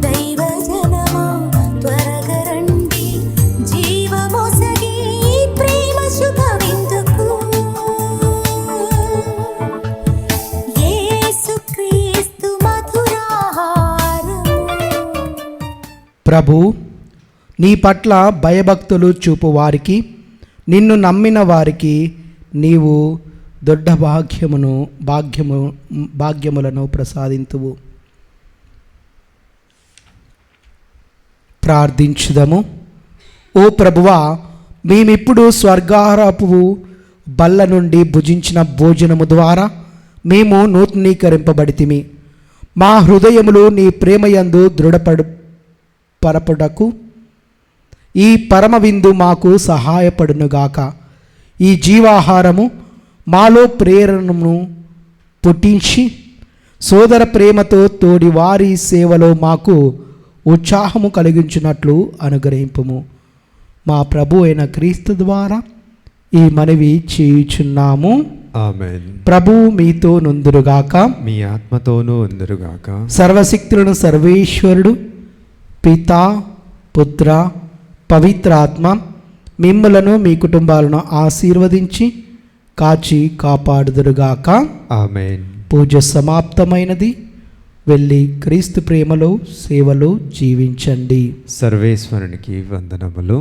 దైవజనమా త్వరగా రండి. జీవమొసగి ప్రేమ శుభవిందుకు యేసుక్రీస్తు మధురాహారము. ప్రభు, నీ పట్ల భయభక్తులు చూపు వారికి, నిన్ను నమ్మిన వారికి నీవు దొడ్డ భాగ్యములను ప్రసాదింతువు. ప్రార్థించుదము. ఓ ప్రభువా, మేమిప్పుడు స్వర్గాహారపు బల్ల నుండి భుజించిన భోజనము ద్వారా మేము నూతనీకరింపబడితిమి. మా హృదయములు నీ ప్రేమయందు పరపుటకు ఈ పరమ విందు మాకు సహాయపడునుగాక. ఈ జీవాహారము మాలో ప్రేరణను పుట్టించి సోదర ప్రేమతో తోడి వారి సేవలో మాకు ఉత్సాహము కలిగించినట్లు అనుగ్రహింపుము. మా ప్రభు అయిన క్రీస్తు ద్వారా ఈ మనవి చేయుచున్నాము. ఆమేన్. ప్రభువు మీతో నుందురుగాక. మీ ఆత్మతోనూ ఉందురుగాక. సర్వశక్తులను సర్వేశ్వరుడు పితా, పుత్ర, పవిత్రాత్మ మిమ్మలను మీ కుటుంబాలను ఆశీర్వదించి కాచి కాపాడుదురుగాక. ఆమేన్. పూజ సమాప్తమైనది. వెళ్ళి క్రీస్తు ప్రేమలో సేవలో జీవించండి. సర్వేశ్వరునికి వందనములు.